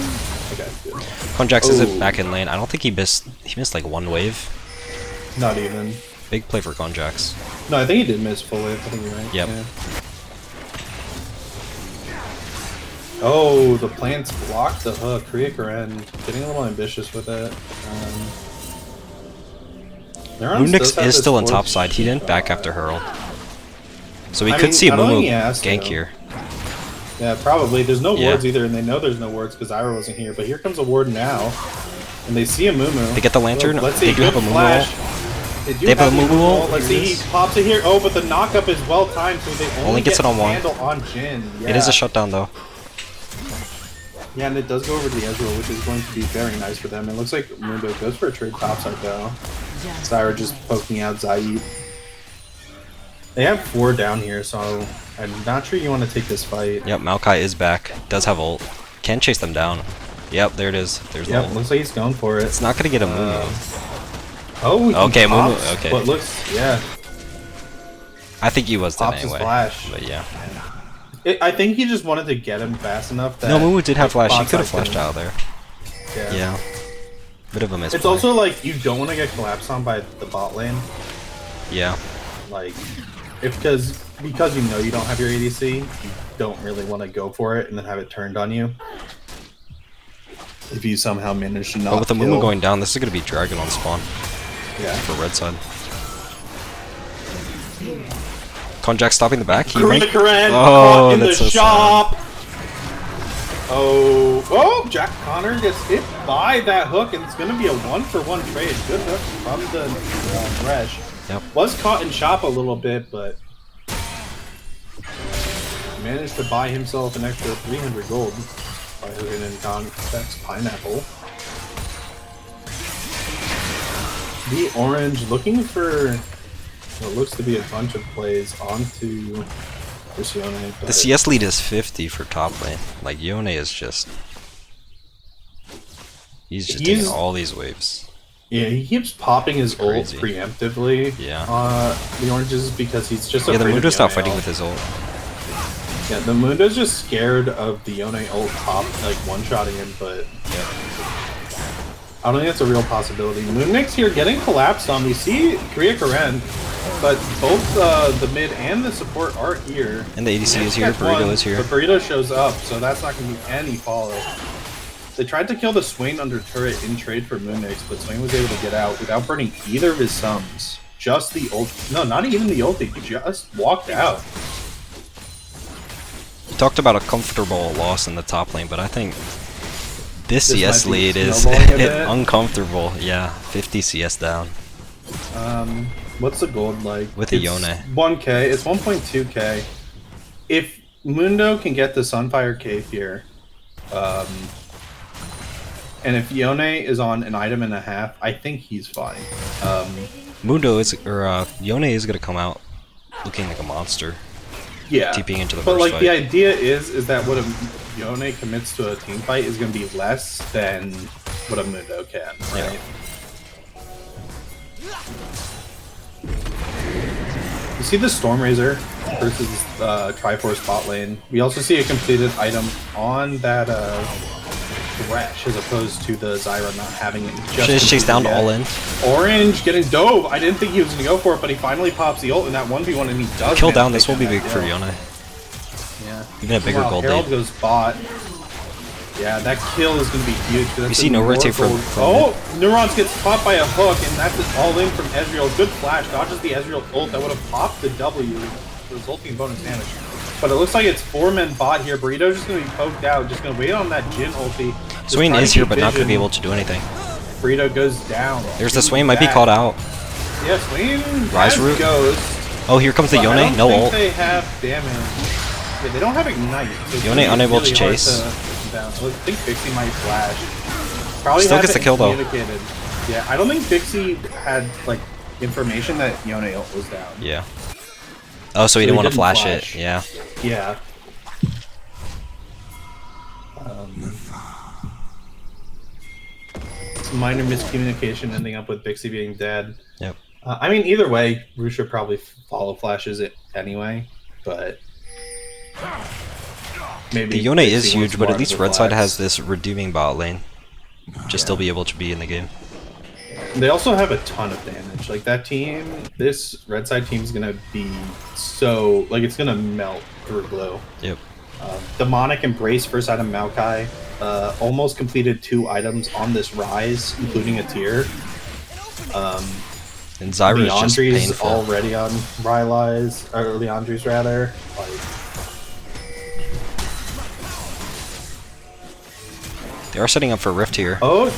Okay, good. Conjax isn't back in lane. I don't think he missed. He missed like one wave. Not even. Big play for Conjax. No, I think he did miss full wave. I think you're right. Yep. Yeah. Oh, the plants blocked the hook. Korea Karen getting a little ambitious with it. Moonix is still on top side. He didn't back after Herald. So we could see a Mumu gank here. Yeah, probably. There's no wards either, and they know there's no wards because Ira wasn't here. But here comes a ward now, and they see a Mumu. They get the lantern. Let's see, they do have a Mumu ult. They have a Moo Moo ult. Let's see, he pops it here. Oh, but the knockup is well timed, so they only gets get it on one. handle on Jin. Yeah. It is a shutdown though. Yeah, and it does go over to the Ezreal, which is going to be very nice for them. It looks like Mundo goes for a trade topside though. Zyra just poking out Zaid. They have 4 down here, so I'm not sure you want to take this fight. Yep, Maokai is back. Does have ult. Can chase them down. Yep, there it is. There's the Yep, ult. looks like he's going for it. It's not gonna get a Moo. Oh, okay, Moo. pops, Okay. But looks, yeah. I think he was dead Pops his anyway. flash. But yeah. I think he just wanted to get him fast enough that... No, Moo did have flash. He Bonsai could have flashed couldn't. out there. Yeah. Yeah. Bit of a misplay. It's also like, you don't want to get collapsed on by the bot lane. Yeah. Like, because you know you don't have your ADC, you don't really want to go for it and then have it turned on you. If you somehow manage to not But with the kill. Moo going down, this is gonna be Dragon on spawn. Yeah. For red side. Konjac stopping the back. He Karen ranked. caught in the that's so shop! Oh, Jack Connor gets hit by that hook, and it's going to be a 1-for-1 trade. Good hook from the Resh. Yep. Was caught in shop a little bit, but managed to buy himself an extra 300 gold by hooking in Convex Pineapple. The Orange looking for what looks to be a bunch of plays onto this Yone. The CS lead is 50 for top lane. Like, Yone is just... He's just taking all these waves. Yeah, he keeps popping his ult Crazy. preemptively. Yeah. The Oranges because he's just Yeah, the afraid of Mundo's not Yone fighting ult. with his ult. Yeah, the Mundo's just scared of the Yone ult pop, like one-shotting him, but Yep. I don't think that's a real possibility. Moonix here getting collapsed on. We see Korea Karen, but both the mid and the support are here. And the ADC is here, Catch Burrito one, is here. But Burrito shows up, so that's not going to be any follow. They tried to kill the Swain under turret in trade for Moonix, but Swain was able to get out without burning either of his sums. Just the ult. No, not even the ulti. He just walked out. We talked about a comfortable loss in the top lane, but I think this CS might be lead is snowballing a bit. uncomfortable. Yeah, 50 CS down. What's the gold like? With a It's Yone. 1k. It's 1.2k. If Mundo can get the Sunfire Cave here, and if Yone is on an item and a half, I think he's fine. Yone is gonna come out looking like a monster. Yeah, TPing into the but first like fight. the idea is that what a Yone commits to a team fight is going to be less than what a Mundo can, right? Yeah. You see the Stormrazor versus Triforce bot lane. We also see a completed item on that Thresh as opposed to the Zyra not having it. Just chase down to all in. Orange getting dove. I didn't think he was going to go for it, but he finally pops the ult in that 1v1 and he does. Kill manage down, to this will take be that big for kill. Yone. Yeah. Even a bigger Wow, gold Herald lead. goes bot. Yeah, that kill is going to be huge. We see no rotate from Neurons gets caught by a hook, and that's it all in from Ezreal. Good flash, dodges the Ezreal ult that would have popped the W, resulting in bonus damage. But it looks like it's 4-man bot here. Burrito's just going to be poked out, just going to wait on that Jin ulti. Swain is here, but not going to be able to do anything. Burrito goes down. There's the Swain, might be called out. Yeah, Swain Rise has root. Ghost. Oh, here comes the But I Yone. don't No think ult. they have damage. Yeah, they don't have Ignite. So it's Yone gonna be unable to really hard chase. down. I think Pixie might flash. Probably Still gets hasn't the kill, though. communicated. Yeah, I don't think Pixie had like information that Yone ult was down. Yeah. Oh, so he didn't want to flash it. Yeah. Yeah. Minor miscommunication ending up with Pixie being dead. Yep. I mean, either way, Rusha probably follow flashes it anyway, but maybe The Yone Pixie is wants huge, but more at least of the red side flags. has this redeeming bot lane. Just still be able to be in the game. They also have a ton of damage. Like that team, this red side team is gonna be so like it's gonna melt through glue. Yep. Demonic Embrace first item Maokai. Almost completed 2 items on this rise, including a tier. And Zyra is just Leandri's painful. already on Rylai's, or Leandri's rather. Like, They are setting up for Rift here. oh,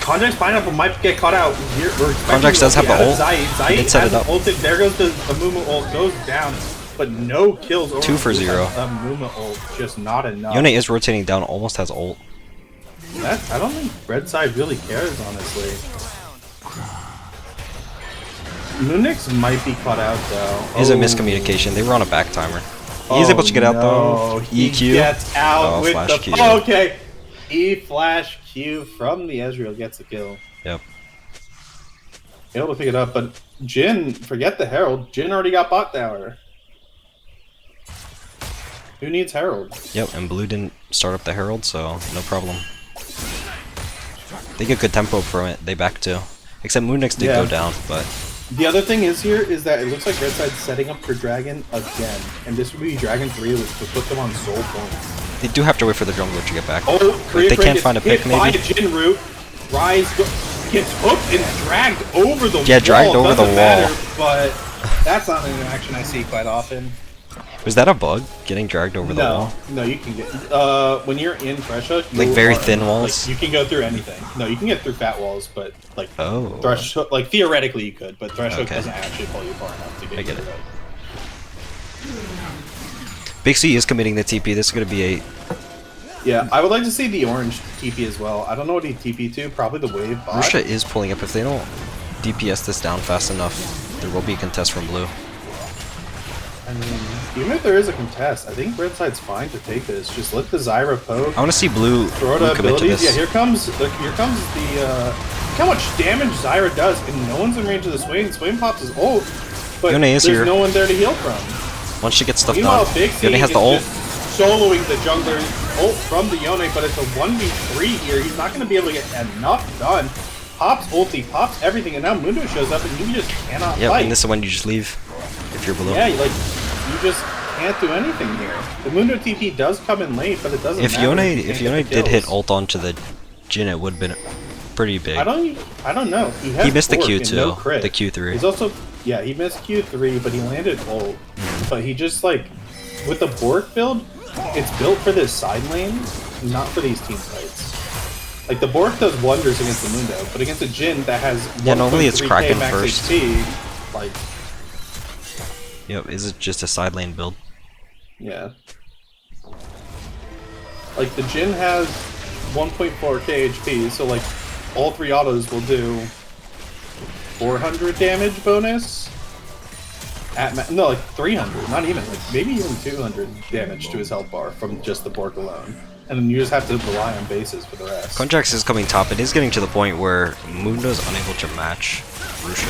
Konjak's Pineapple might get caught out. Konjac does have the ult. Zai He did set it up. ulted. There goes the Mumu ult. Goes down. But no kills. 2 for 0. Mumu ult. Just not enough. Yone is rotating down. Almost has ult. I don't think Red Side really cares, honestly. Munix might be caught out, though. Is a miscommunication. They were on a back timer. He's able to get out, though. He EQ. gets out with flash the... Q. Oh, okay. E-flash Q from the Ezreal gets the kill. Yep. Able to pick it up, but Jhin, forget the Herald. Jhin already got bot tower. Who needs Herald? Yep, and Blue didn't start up the Herald, so no problem. They get good tempo from it. They back too. Except Moonix did go down, but... The other thing is here is that it looks like Red Side's setting up for Dragon again. And this would be Dragon 3, which would put them on soul points. They do have to wait for the jungler to get back. Oh, but they can't find a pick, maybe? Jhin root. Rise gets hooked and dragged over the wall. Yeah, dragged over the wall. Matter, but that's not an action I see quite often. Was that a bug? Getting dragged over the wall? No, you can get... when you're in Threshold... Like very thin walls? Like, you can go through anything. No, you can get through fat walls, but like... Oh. Threshold... Like, theoretically you could, but Threshold doesn't actually pull you far enough to get I get it. Right. Big C is committing the TP. This is going to be a... Yeah, I would like to see the orange TP as well. I don't know what he TP to. Probably the wave bot. Rusha is pulling up. If they don't DPS this down fast enough, there will be a contest from Blue. I mean, even if there is a contest, I think Red Side's fine to take this. Just let the Zyra poke. I want to see Blue commit to this. Yeah, here comes the look how much damage Zyra does, and no one's in range of the Swain. Swain pops his ult, but there's no one there to heal from. Once she gets stuff Meanwhile, done, Big C Yone has the ult. Soloing the jungler ult from the Yone, but it's a 1v3 here. He's not going to be able to get enough done. Pops ulti, pops everything, and now Mundo shows up, and you just cannot fight. Yeah, and this is when you just leave if you're Blue. Yeah, like you just can't do anything here. The Mundo TP does come in late, but it doesn't matter. If Yone did hit ult onto the Jhin, it would have been pretty big. I don't know. He missed the Q too. No crit. The Q3. He's also he missed Q3, but he landed ult. But he just like with the Bork build, it's built for this side lane, not for these team fights. Like the Bork does wonders against the Mundo, but against a Jhin that has normally it's Kraken max first. HP, like yep, is it just a side lane build? Yeah. Like the Jhin has 1.4k HP, so like all 3 autos will do 400 damage bonus. No, like 300, not even, like maybe even 200 damage to his health bar from just the Bork alone. And then you just have to rely on bases for the rest. Konjac is coming top. It is getting to the point where Mundo's unable to match Rusha.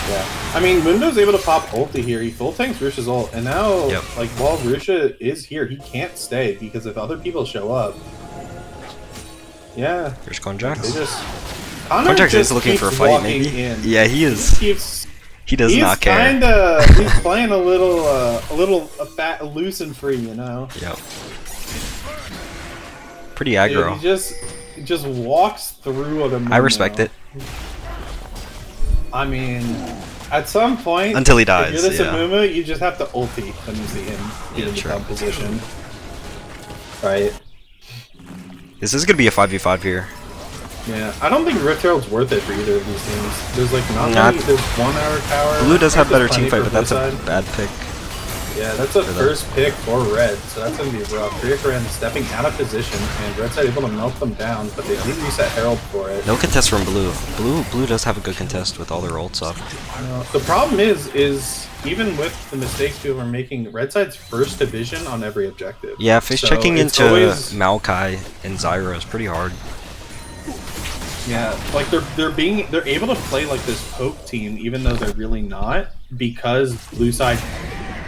Yeah. I mean, Mundo's able to pop ulti here. He full tanks Rusha's ult, and now, like, while Rusha is here, he can't stay because if other people show up, yeah. Here's Konjac. Konjac is looking for a fight, maybe. Yeah, he is. He does not care. He's playing a little fat, loose and free, you know. Yep. Pretty aggro. He just walks through the Mundo. I respect it. I mean, at some point, until he dies, if you're the Samumu, you just have to ulti when you see him in the top position. Right. This is gonna be a 5v5 here. Yeah, I don't think Rift Herald's worth it for either of these teams. There's like there's 1 hour tower. Blue does have better team fight, but that's a bad pick. Yeah, that's a first pick for Red, so that's going to be rough. Ren stepping out of position, and Red Side able to melt them down, but they did reset Herald for it. No contest from Blue. Blue does have a good contest with all their ults up. The problem is even with the mistakes people are making, Red Side's first division on every objective. Yeah, face checking into Maokai and Zyra is pretty hard. Yeah, like they're able to play like this poke team, even though they're really not, because Blue Side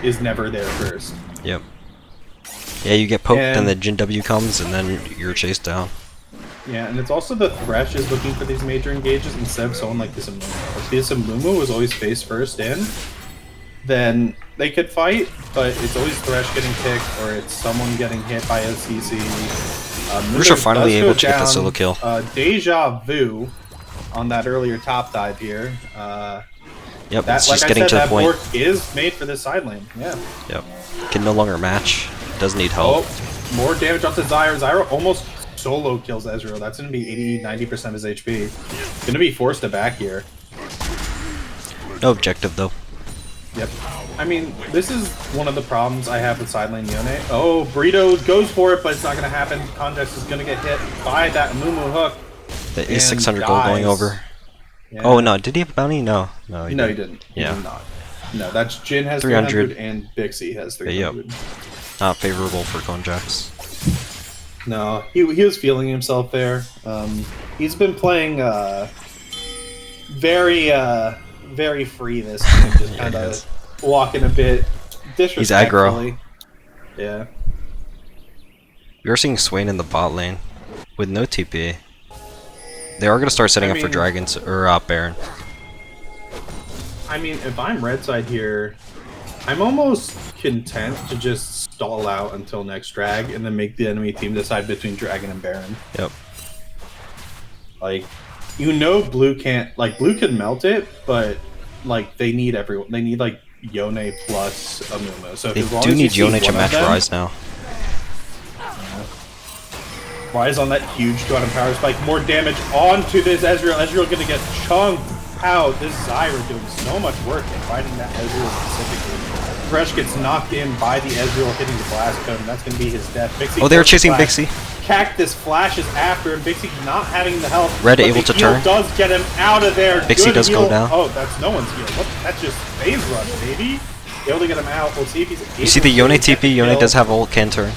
is never there first. Yep. Yeah, you get poked and the Jhin W comes and then you're chased down. Yeah, and it's also the Thresh is looking for these major engages instead of someone like this Amumu. If this Amumu was always face first in, then they could fight, but it's always Thresh getting picked or it's someone getting hit by a CC. Rusha finally able to get the solo kill. Deja vu on that earlier top dive here. Yep, it's just getting to the point. Bork is made for this side lane. Yeah. Yep. Can no longer match. Does need help. Oh, more damage onto Zyra. Zyra almost solo kills Ezreal. That's going to be 80-90% of his HP. Going to be forced to back here. No objective though. Yep. I mean, this is one of the problems I have with side lane Yone. Oh, Burrito goes for it, but it's not going to happen. Context is going to get hit by that Mumu hook. There is 600 gold going over. Yeah. Oh no, did he have a bounty? No. No, he didn't. He did not. No, that's Jin has 300 and Bixie has 300. Yep. Not favorable for Conjax. No, he was feeling himself there. He's been playing very free this game, just kind of walking a bit disrespectfully. He's aggro. Yeah. You're seeing Swain in the bot lane with no TP. They are going to start setting up for Dragons or Baron. I mean, if I'm red side here, I'm almost content to just stall out until next drag and then make the enemy team decide between Dragon and Baron. Yep. Like, you know Blue can't... Like, Blue can melt it, but, like, they need everyone. They need, like, Yone plus Amumu. So they do need Yone to match Ryze now. Ryze on that huge 200 power spike. More damage onto this Ezreal. Ezreal gonna get chunked out. This Zyra doing so much work in fighting that Ezreal specifically. Thresh gets knocked in by the Ezreal hitting the blast cone. That's gonna be his death. Bixie oh, they were chasing Bixie. Cactus flashes after him. Bixie not having the health. Red able to turn. Does get him out of there. Bixie does go down. Oh, that's no one's heal. What? That's just phase rush, baby. Able to get him out. We'll see if he's. You see the Yone TP. Yone does have ult, can turn.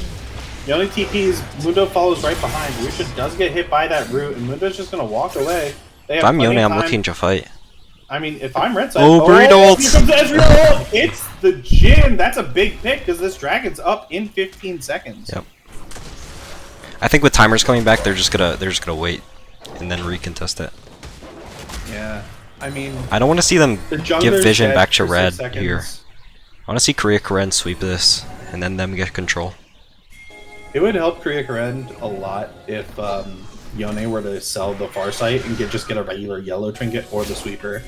Yone TP's Mundo follows right behind. Lucia does get hit by that root, and Mundo's just gonna walk away. If I'm Yone, I'm looking to fight. I mean, if I'm red side, Burrito ult. Here comes Ezreal. It's the Jin. That's a big pick because this dragon's up in 15 seconds. Yep. I think with timers coming back, they're just gonna wait and then recontest it. Yeah, I mean, I don't want to see them give vision back to red here. I want to see Korea Karen sweep this and then them get control. It would help Korea Karen a lot if Yone were to sell the Farsight and just get a regular yellow trinket or the sweeper.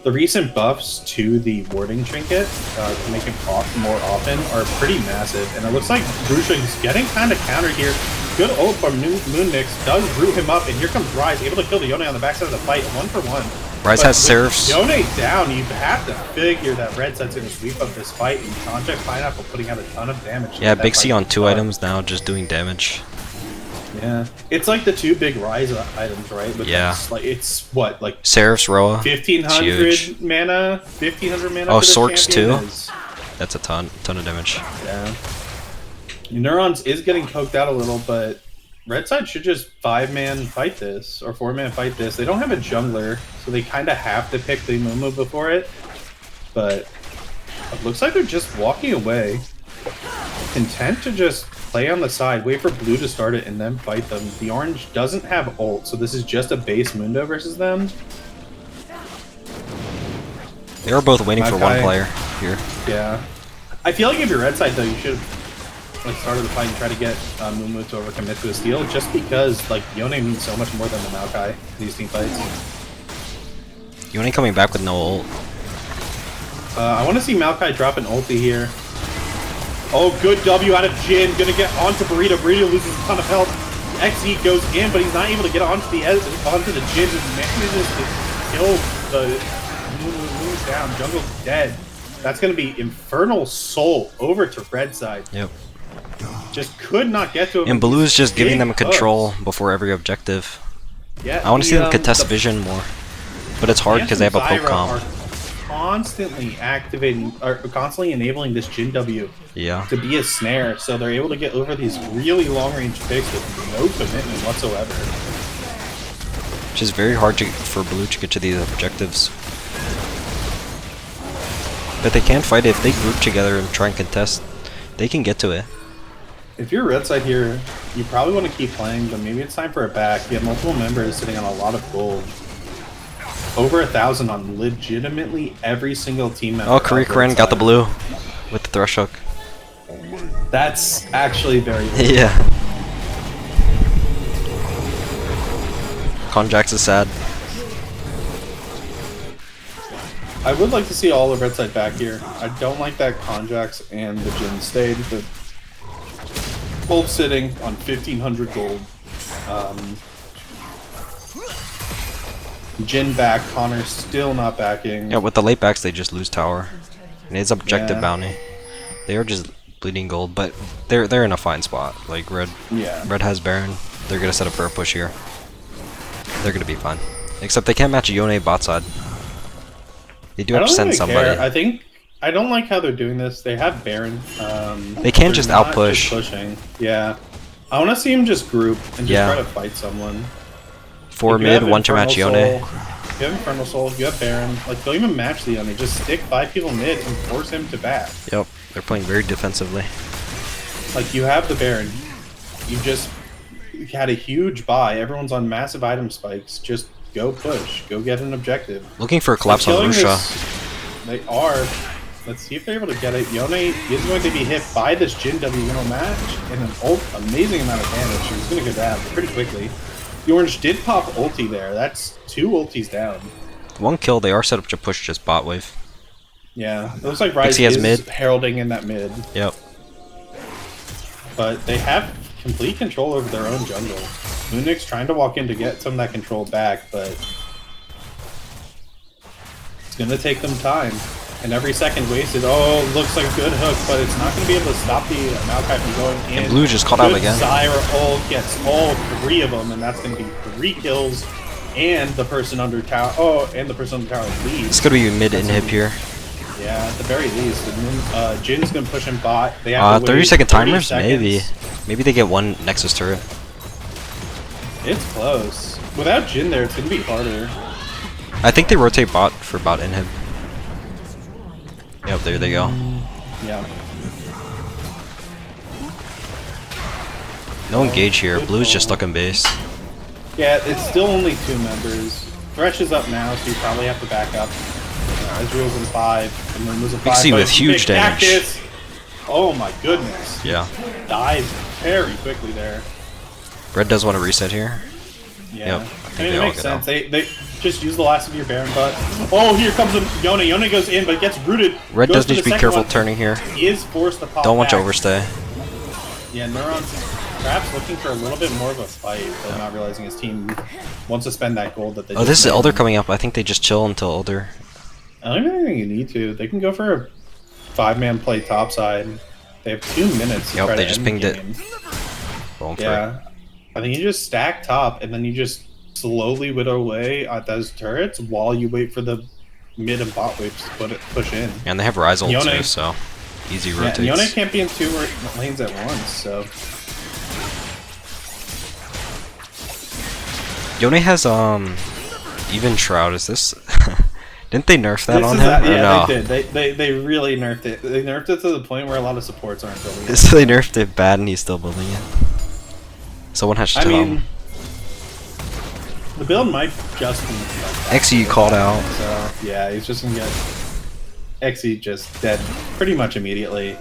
The recent buffs to the warding trinket to make him off more often are pretty massive, and it looks like Brusha's getting kind of countered here. Good ult from Moonmix does root him up, and here comes Ryze, able to kill the Yone on the backside of the fight, 1-for-1. Ryze has Seraphs. Yone down, you have to figure that red side's going to sweep up this fight, and Context Pineapple putting out a ton of damage. Yeah, Bixie on 2 items now, just doing damage. Yeah, it's like the 2 big Ryze items, right? But yeah. Like, it's what, like Seraph's Roa. 1500 mana. 1500 mana. Oh, Sorks too. That's a ton of damage. Yeah. Neurons is getting poked out a little, but red side should just 5-man fight this or 4-man fight this. They don't have a jungler, so they kind of have to pick the Mumu before it. But it looks like they're just walking away, content to just play on the side, wait for blue to start it, and then fight them. The orange doesn't have ult, so this is just a base Mundo versus them. They were both waiting for one player here. Yeah. I feel like if you're red side, though, you should have like started the fight and try to get Mumu to overcommit to a steal, just because like Yone means so much more than the Maokai these team fights. Yone coming back with no ult. I want to see Maokai drop an ulti here. Oh, good W out of Jin. Gonna get onto Burrito. Burrito loses a ton of health. XZ goes in, but he's not able to get onto the Jin. He manages to kill the Mumu down. Jungle's dead. That's gonna be Infernal Soul over to red side. Yep. Just could not get to him. And blue is just giving them control before every objective. Yeah. I want to see them contest vision more, but it's hard because they have a poke comp. Constantly activating or constantly enabling this Jin W to be a snare, so they're able to get over these really long range picks with no commitment whatsoever. Which is very hard for blue to get to these objectives. But they can fight it if they group together and try and contest. They can get to it. If you're red side here, you probably want to keep playing, but maybe it's time for a back. You have multiple members sitting on a lot of gold. Over 1,000 on legitimately every single team member. Oh, Karikaran got the blue with the thrush hook. That's actually very good. Yeah. Conjax is sad. I would like to see all of red side back here. I don't like that Conjax and the Jin stayed. Both sitting on 1,500 gold. Jin back, Connor still not backing. Yeah, with the late backs, they just lose tower. And it's objective Yeah. bounty. They are just bleeding gold, but they're in a fine spot. Like red has Baron. They're gonna set up for a push here. They're gonna be fine. Except they can't match Yone bot side. They do have to send somebody. Care. I don't like how they're doing this. They have Baron. They can't just outpush. Pushing. Yeah. I want to see him just group and just try to fight someone. 4 mid, 1 to match Yone. You have Infernal Soul, you have Baron. Like, don't even match the Yone. Just stick 5 people mid and force him to back. Yep, they're playing very defensively. Like, you have the Baron. You just had a huge buy. Everyone's on massive item spikes. Just go push. Go get an objective. Looking for a collapse on Rusha. They are. Let's see if they're able to get it. Yone is going to be hit by this Jin W winnow match and an amazing amount of damage. He's going to go down pretty quickly. The Orange did pop ulti there. That's 2 ultis down. 1 kill. They are set up to push just bot wave. Yeah, it looks like Ryze has is mid. heralding in that mid. Yep. But they have complete control over their own jungle. Lunix trying to walk in to get some of that control back, but it's going to take them time. And every second wasted, looks like a good hook, but it's not going to be able to stop the Maokai from going in. And Blue just caught out again. Zyra ult gets all 3 of them, and that's going to be 3 kills. And the person under tower, and the person under tower leaves. It's going to be mid inhib here. Yeah, at the very least. And then, Jin's going to push him bot. They have to wait 30-second 30 timers? seconds. Maybe they get 1 Nexus turret. It's close. Without Jin there, it's going to be harder. I think they rotate bot for bot inhib. Yep, there they go. Yeah. No engage here. Blue's just stuck in base. Yeah, it's still only 2 members. Thresh is up now, so you probably have to back up. Ezreal's in 5, and then was in 5. Pixie with huge damage. Cactus. Oh my goodness. Yeah. Dies very quickly there. Red does want to reset here. Yeah. Yep. I mean, it makes sense. They just use the last of your Baron butt. Oh, here comes Yone. Yone goes in, but gets rooted. Red does need to be careful turning here. He is forced to pop Don't want to back. overstay. Yeah, Neuron's perhaps looking for a little bit more of a fight, but not realizing his team wants to spend that gold that they Oh, this is Elder coming up. I think they just chill until Elder. I don't even think you need to. They can go for a 5-man play topside. They have 2 minutes to try Yep, they to just end pinged the it. game. Going for it. Yeah. I think you just stack top, and then you just slowly whittle away at those turrets while you wait for the mid and bot waves to push in. And they have Ryze ult Yone- too, so easy Yeah, rotates. and Yone can't be in 2 lanes at once, so... Yone has even Shroud. Is this? Didn't they nerf that This on is him? that- or yeah, no? they did. They really nerfed it. They nerfed it to the point where a lot of supports aren't building it. So they nerfed it bad and he's still building it. Someone has to I tell mean, him. the build might just be... XE called out. So, yeah, he's just gonna get... XE just dead pretty much immediately.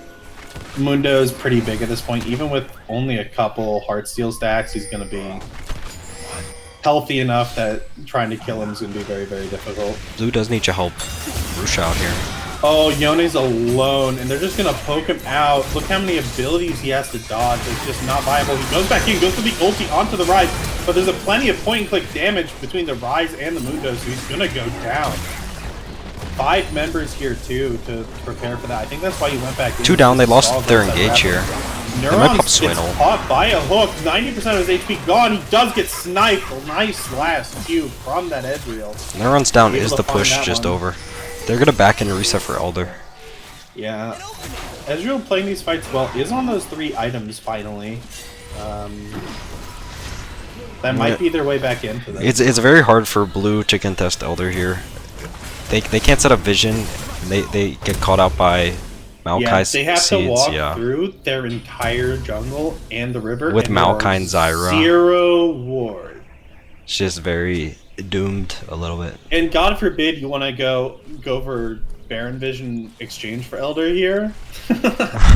Mundo's pretty big at this point. Even with only a couple Heartsteel stacks, he's gonna be healthy enough that trying to kill him is gonna be very, very difficult. Blue does need your help. Rush out here. Oh, Yone's alone, and they're just gonna poke him out. Look how many abilities he has to dodge. It's just not viable. He goes back in, goes for the ulti onto the Ryze, but there's a plenty of point-and-click damage between the Ryze and the Mundo, so he's gonna go down. 5 members here too to prepare for that. I think that's why he went back in. 2 down. They lost Solve their that engage rapid. here. Neuron pop gets Swindle. caught by a hook. 90% of his HP gone. He does get sniped. A nice last cue from that Ezreal. Neuron's down. Able Is to the find push that just one. over? They're gonna back and reset for Elder. Yeah. Ezreal playing these fights well is on those 3 items finally. That might be their way back into them. It's very hard for Blue to contest Elder here. They can't set up vision. They get caught out by Maokai's they have seeds. to walk Yeah. through their entire jungle and the river With and there Maokai are and Zyra. 0 ward. It's just very doomed a little bit. And God forbid you want to go for Baron Vision exchange for Elder here.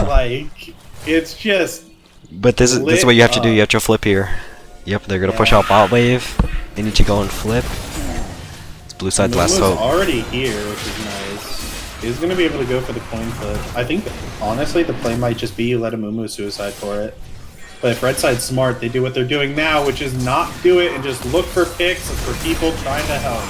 Like, it's just... But this is what you have to do. You have to flip here. Yep, they're gonna push out bot wave. They need to go and flip. It's blue side's last Momo's hope. already here, which is nice. He's going to be able to go for the coin flip. I think, honestly, the play might just be let a Mumu suicide for it. But if red side's smart, they do what they're doing now, which is not do it and just look for picks and for people trying to help.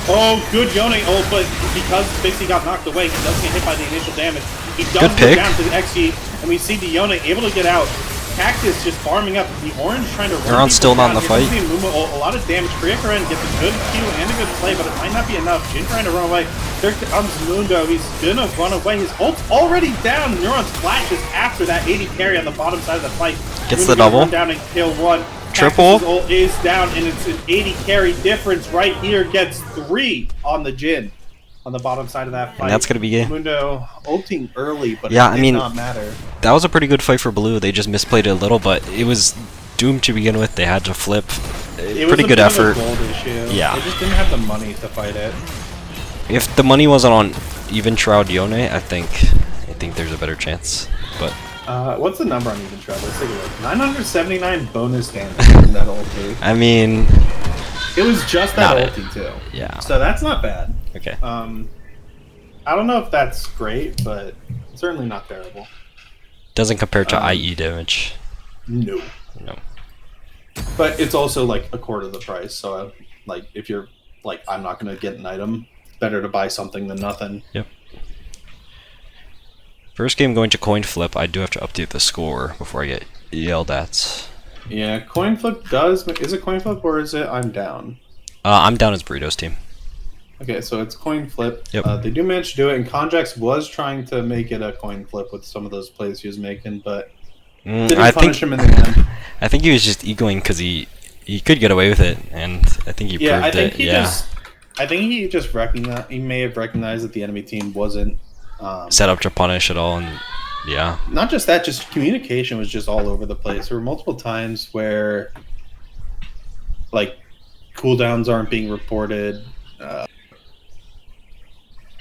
Oh, good Yone ult, but because Pixie got knocked away, he doesn't get hit by the initial damage. He does go down to the XG, and we see the Yone able to get out. Cactus just farming up. The orange trying to run. Neuron's still not in the fight. A lot of damage. Kriakaran gets a good Q and a good play, but it might not be enough. Jin trying to run away. There comes Mundo. He's gonna run away. His ult's already down. Neuron's flashes after that 80 carry on the bottom side of the fight. Gets the double. Run down and kill one. Triple. Cactus's ult is down, and it's an 80 carry difference right here. Gets 3 on the Jin. On the bottom side of that fight. And that's gonna be game. Mundo ulting early, but yeah, it did not matter. That was a pretty good fight for Blue. They just misplayed it a little, but it was doomed to begin with. They had to flip. Pretty good effort. Yeah. They just didn't have the money to fight it. If the money wasn't on even Shroud Yone, I think there's a better chance. But what's the number on even Shroud? Let's take a look. 979 bonus damage from that ulti. I mean, it was just that ulti too. Yeah. So that's not bad. Okay. I don't know if that's great, but certainly not terrible. Doesn't compare to IE damage. No. No. But it's also like a quarter of the price. So like, if you're like, I'm not going to get an item, better to buy something than nothing. Yep. First game going to Coinflip. I do have to update the score before I get yelled at. Yeah, Coinflip does. Is it Coinflip or is it I'm down? I'm down as Burrito's team. Okay, so it's coin flip. Yep. They do manage to do it, and Conjax was trying to make it a coin flip with some of those plays he was making, but didn't punish him in the end. I think he was just egoing because he could get away with it, and I think he proved it. I think he just recognized. He may have recognized that the enemy team wasn't set up to punish at all, and yeah. Not just that, just communication was just all over the place. There were multiple times where, like, cooldowns aren't being reported.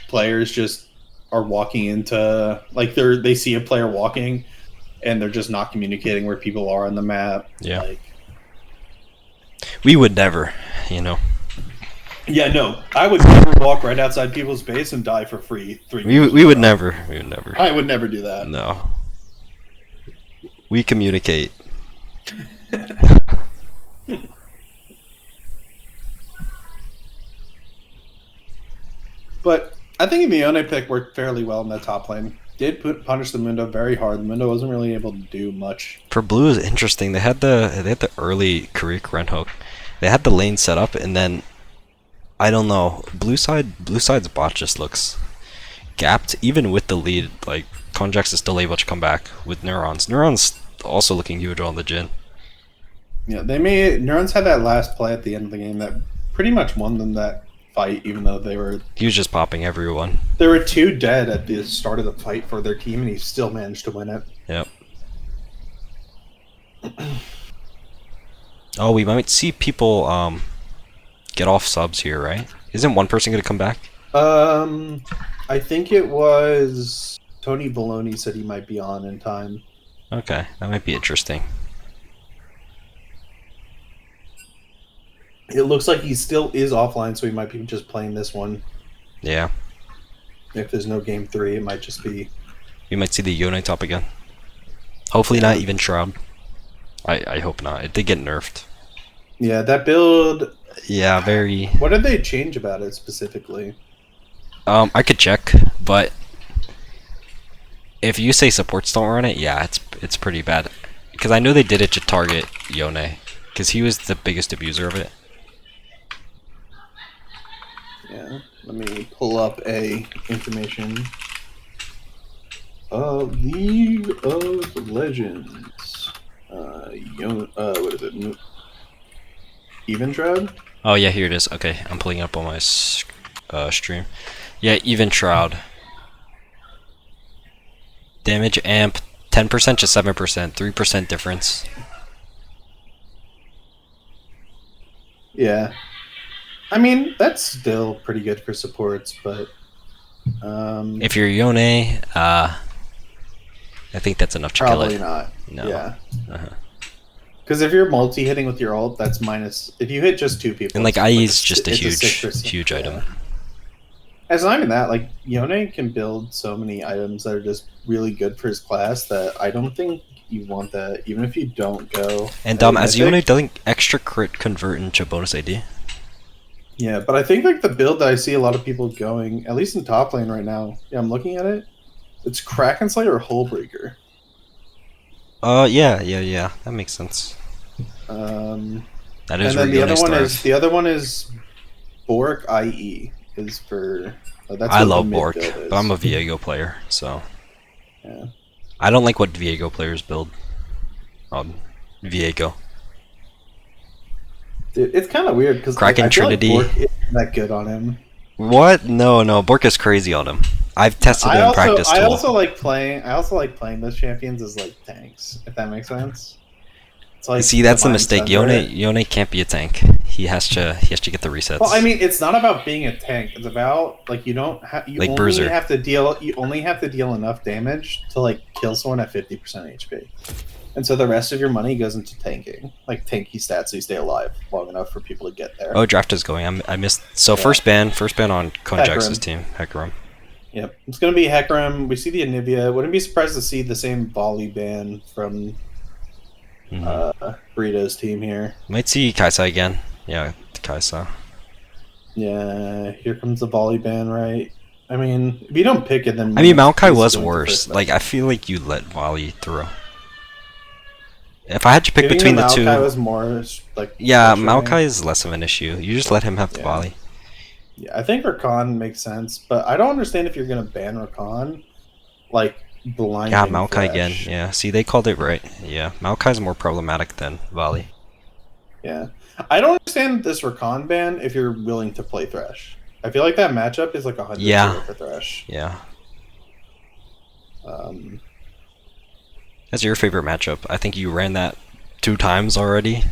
Players just are walking into, like, they see a player walking and they're just not communicating where people are on the map. Yeah. Like, we would never, you know. Yeah, no. I would never walk right outside people's base and die for free. We would never. We would never. I would never do that. No. We communicate. But I think the Yone pick worked fairly well in that top lane. Did punish the Mundo very hard. The Mundo wasn't really able to do much. For Blue is interesting. They had the early Kriakaran hook. They had the lane set up, and then I don't know. Blue side's bot just looks gapped. Even with the lead, like Conjax is still able to come back with Neurons. Neurons also looking huge on the Jin. Yeah, Neurons had that last play at the end of the game that pretty much won them that fight, even though he was just popping everyone. There were 2 dead at the start of the fight for their team, and he still managed to win it. Yep. Oh, we might see people get off subs here, right? Isn't one person going to come back? I think it was Tony Baloney said he might be on in time. Okay, that might be interesting. It looks like he still is offline, so he might be just playing this one. Yeah. If there's no game 3, it might just be... We might see the Yone top again. Hopefully not even Shroud. I hope not. It did get nerfed. Yeah, that build... Yeah, very... What did they change about it specifically? I could check, but... If you say supports don't run it, yeah, it's pretty bad. Because I know they did it to target Yone. Because he was the biggest abuser of it. Yeah, let me pull up information. League of Legends. What is it? Even Shroud? Oh yeah, here it is. Okay, I'm pulling it up on my stream. Yeah, Even Shroud. Damage amp 10% to 7%, 3% difference. Yeah. I mean, that's still pretty good for supports, but... if you're Yone, I think that's enough to kill it. Probably not. No. Yeah. Because if you're multi-hitting with your ult, that's minus... If you hit just 2 people... And like, IE is just a huge huge item. As not even that, like, Yone can build so many items that are just really good for his class that I don't think you want that, even if you don't go. And I as Yone think, doesn't extra crit convert into bonus AD. yeah, but I think like the build that I see a lot of people going, at least in top lane right now. Yeah, I'm looking at it. It's Kraken Slayer or Hullbreaker. Yeah. That makes sense. That is And where then the other Yone's one thrive. is Bork IE is for that's I what the love mid Bork, build is. but I'm a Viego player, so Yeah. I don't like what Viego players build. Viego. Dude, it's kind of weird because like, Kraken I feel like Trinity. Bork isn't that good on him. What? No. Bork is crazy on him. I've tested it in practice I tool. also like playing those champions as like tanks, if that makes sense. It's like See, that's the Divine mistake. Sunder. Yone can't be a tank. He has to get the resets. Well, I mean, it's not about being a tank. It's about like you don't have you Like only Bruiser. have to deal enough damage to like kill someone at 50% HP. And so the rest of your money goes into tanking, like tanky stats, so you stay alive long enough for people to get there. Oh, draft is going. I missed. So Yeah. first ban on Konjax's Hecarim. team. Hecarim. Yep, it's gonna be Hecarim. We see the Anivia. Wouldn't be surprised to see the same volley ban from Burrito's team here. Might see Kaisa again. Yeah, Kaisa. Yeah, here comes the volley ban, right? I mean, if you don't pick it, then I mean, Maokai it's was going for worse. first Like, match. I feel like you let volley through. If I had to pick Giving between the the two, Maokai was more like yeah, frustrating. Maokai is less of an issue. You just let him have the Yeah. volley. Yeah, I think Rakan makes sense, but I don't understand if you're gonna ban Rakan, like blinding. Yeah, Maokai Thresh. again. Yeah, see, they called it right. Yeah, Maokai's more problematic than volley. Yeah, I don't understand this Rakan ban if you're willing to play Thresh. I feel like that matchup is like 100 Yeah. for Thresh. Yeah. Um, That's your favorite matchup. I think you ran that 2 times already.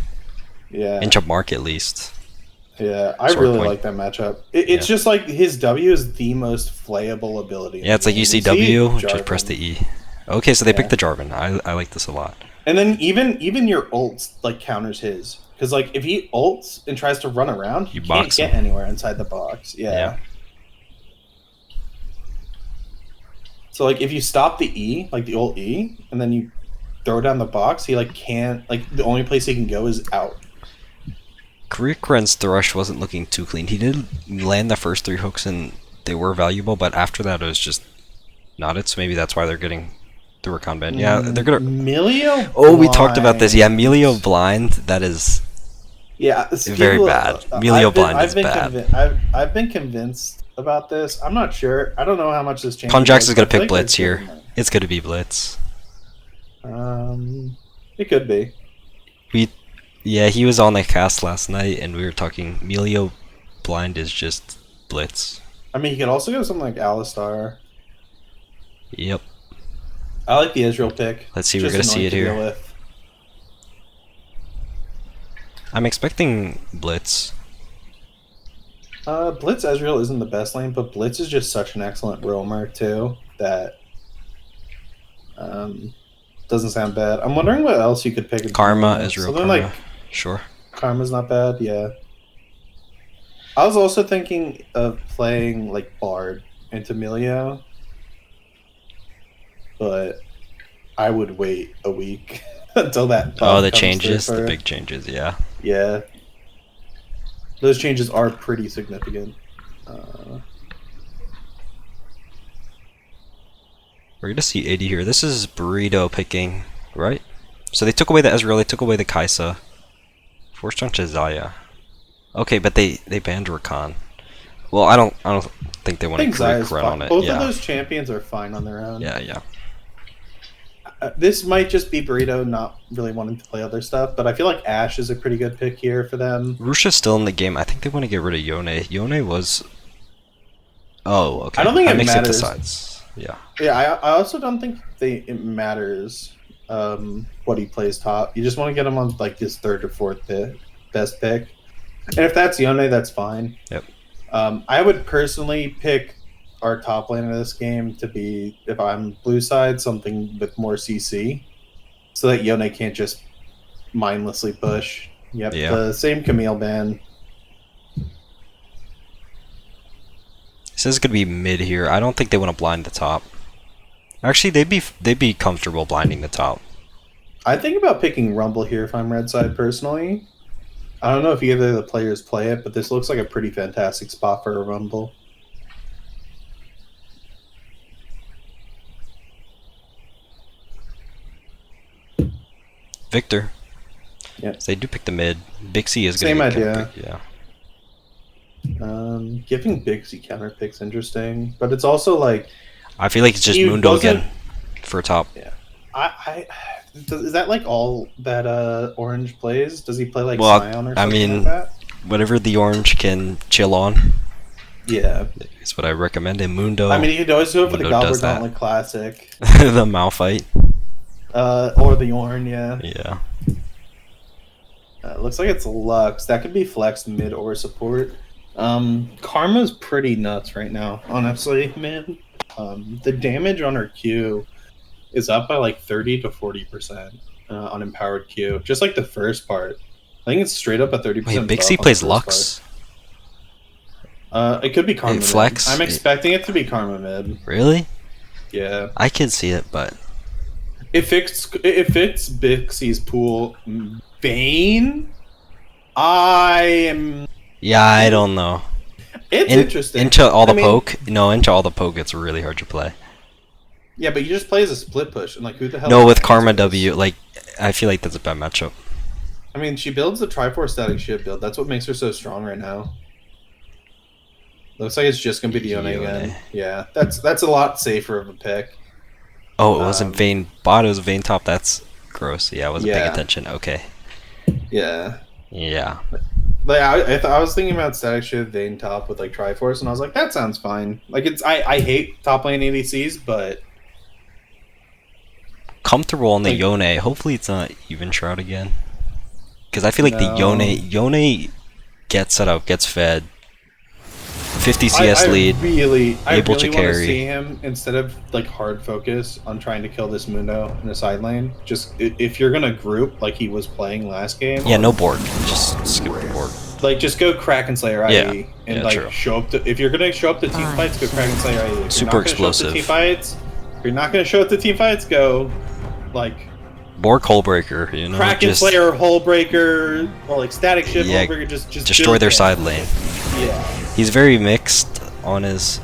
yeah, In Chubmark at least. yeah, I Sword really point. like that matchup. It's just like his W is the most flayable ability. in Yeah, it's the like you game. see W, just press the Jarvan. E. Okay, so they Yeah. picked the Jarvan. I like this a lot. And then even your ults like counters his, because like if he ults and tries to run around, You he can't box get him. anywhere inside the box. Yeah. Yeah. So like if you stop the E, like the ult E, and then you throw down the box, he like can't like the only place he can go is out. Krikren's Thrush wasn't looking too clean. He did land the first 3 hooks and they were valuable, but after that it was just not it, so maybe that's why they're getting the Rakan ban. Yeah, they're gonna... Melio. Oh, we talked about this. Yeah, Melio blind, that is... Yeah, very bad. Melio blind is bad. I've been convinced about this. I'm not sure. I don't know how much this changes. Conjax is gonna pick Blitz here. It's gonna be Blitz. It could be. Yeah, he was on the cast last night and we were talking Melio blind is just Blitz. I mean, he could also go something like Alistar. Yep. I like the Israel pick. Let's see, It's we're gonna just see annoying it to deal here. with. I'm expecting Blitz. Blitz Ezreal isn't the best lane, but Blitz is just such an excellent roamer too that doesn't sound bad. I'm wondering what else you could pick. Karma, Ezreal, Something Karma. like Sure. Karma's not bad. Yeah. I was also thinking of playing like Bard into Melio, but I would wait a week until that. Oh, the comes changes, through the for- big changes, yeah. Yeah. Those changes are pretty significant. We're gonna see 80 here. This is Burrito picking, right? So they took away the Ezreal, they took away the Kaisa. Forced on Zaya. Okay, but they banned Rakan. Well, I don't think they want I to think Zaya's run fine. on it. Both Yeah. of those champions are fine on their own. Yeah. This might just be Burrito not really wanting to play other stuff, but I feel like Ashe is a pretty good pick here for them. Rusha's still in the game. I think they want to get rid of Yone. Yone was... Oh, okay. I don't think that it makes matters. it decides. Yeah. Yeah, I also don't think it matters what he plays top. You just want to get him on like his third or fourth best pick. And if that's Yone, that's fine. Yep. I would personally pick our top lane of this game to be, if I'm blue side, something with more CC, so that Yone can't just mindlessly push. Yep, Yeah. the same Camille ban. It says it's gonna be mid here. I don't think they want to blind the top. Actually, they'd be comfortable blinding the top. I think about picking Rumble here if I'm red side personally. I don't know if either of the players play it, but this looks like a pretty fantastic spot for a Rumble. Victor. Yeah. So they do pick the mid. Bixie is Same going to be idea. pick, yeah. Giving Bixie counter pick's interesting, but it's also like I feel like it's just Mundo again for top. Yeah. Is that like all that Orange plays? Does he play like Well, Scion or I something mean, like that? whatever the Orange can chill on Yeah. is what I recommend. And Mundo. I mean, you could always do it for the Mundo Gobbler does that. Gauntlet Classic. The Malphite. Or the Ornn, yeah. Yeah. Looks like it's Lux. That could be flexed mid or support. Karma's pretty nuts right now, honestly, man. The damage on her Q is up by like 30 to 40% on empowered Q. Just like the first part. I think it's straight up a 30%. Wait, Bixie plays Lux? It could be Karma mid. Flex? I'm expecting it to be Karma mid. Really? Yeah. I can see it, but It fits Bixie's pool. Vayne? yeah, I don't know. It's interesting. Into all the poke? No, into all the poke, it's really hard to play. Yeah, but you just play as a split push, and like who the hell? No, with Karma W, like I feel like that's a bad matchup. I mean, she builds the Triforce static ship build. That's what makes her so strong right now. Looks like it's just gonna be the Yone again. Yeah, that's a lot safer of a pick. Oh, it wasn't Vayne bot, it was Vayne top. That's gross. Yeah, I wasn't paying attention. Okay. Yeah. Yeah. Like I was thinking about static ship Vayne top with like Triforce, and I was like, that sounds fine. Like I hate top lane ADCs, but comfortable on the Yone. Hopefully it's not even Shroud again. Because I feel like the Yone gets set up, gets fed. 50 CS lead, able to carry. Want to see him instead of like hard focus on trying to kill this Mundo in the side lane. Just if you're gonna group like he was playing last game. Yeah, no board. Just skip the board. Like just go Kraken Slayer IE and like true. show up to. If you're gonna show up to team fights, go Kraken Slayer IE. If super explosive. Team fights. If you're not gonna show up to team fights, go like. Bork Hullbreaker, you know. Kraken Slayer Hullbreaker or like Static Ship Hullbreaker. Just destroy their side lane. Yeah. He's very mixed on his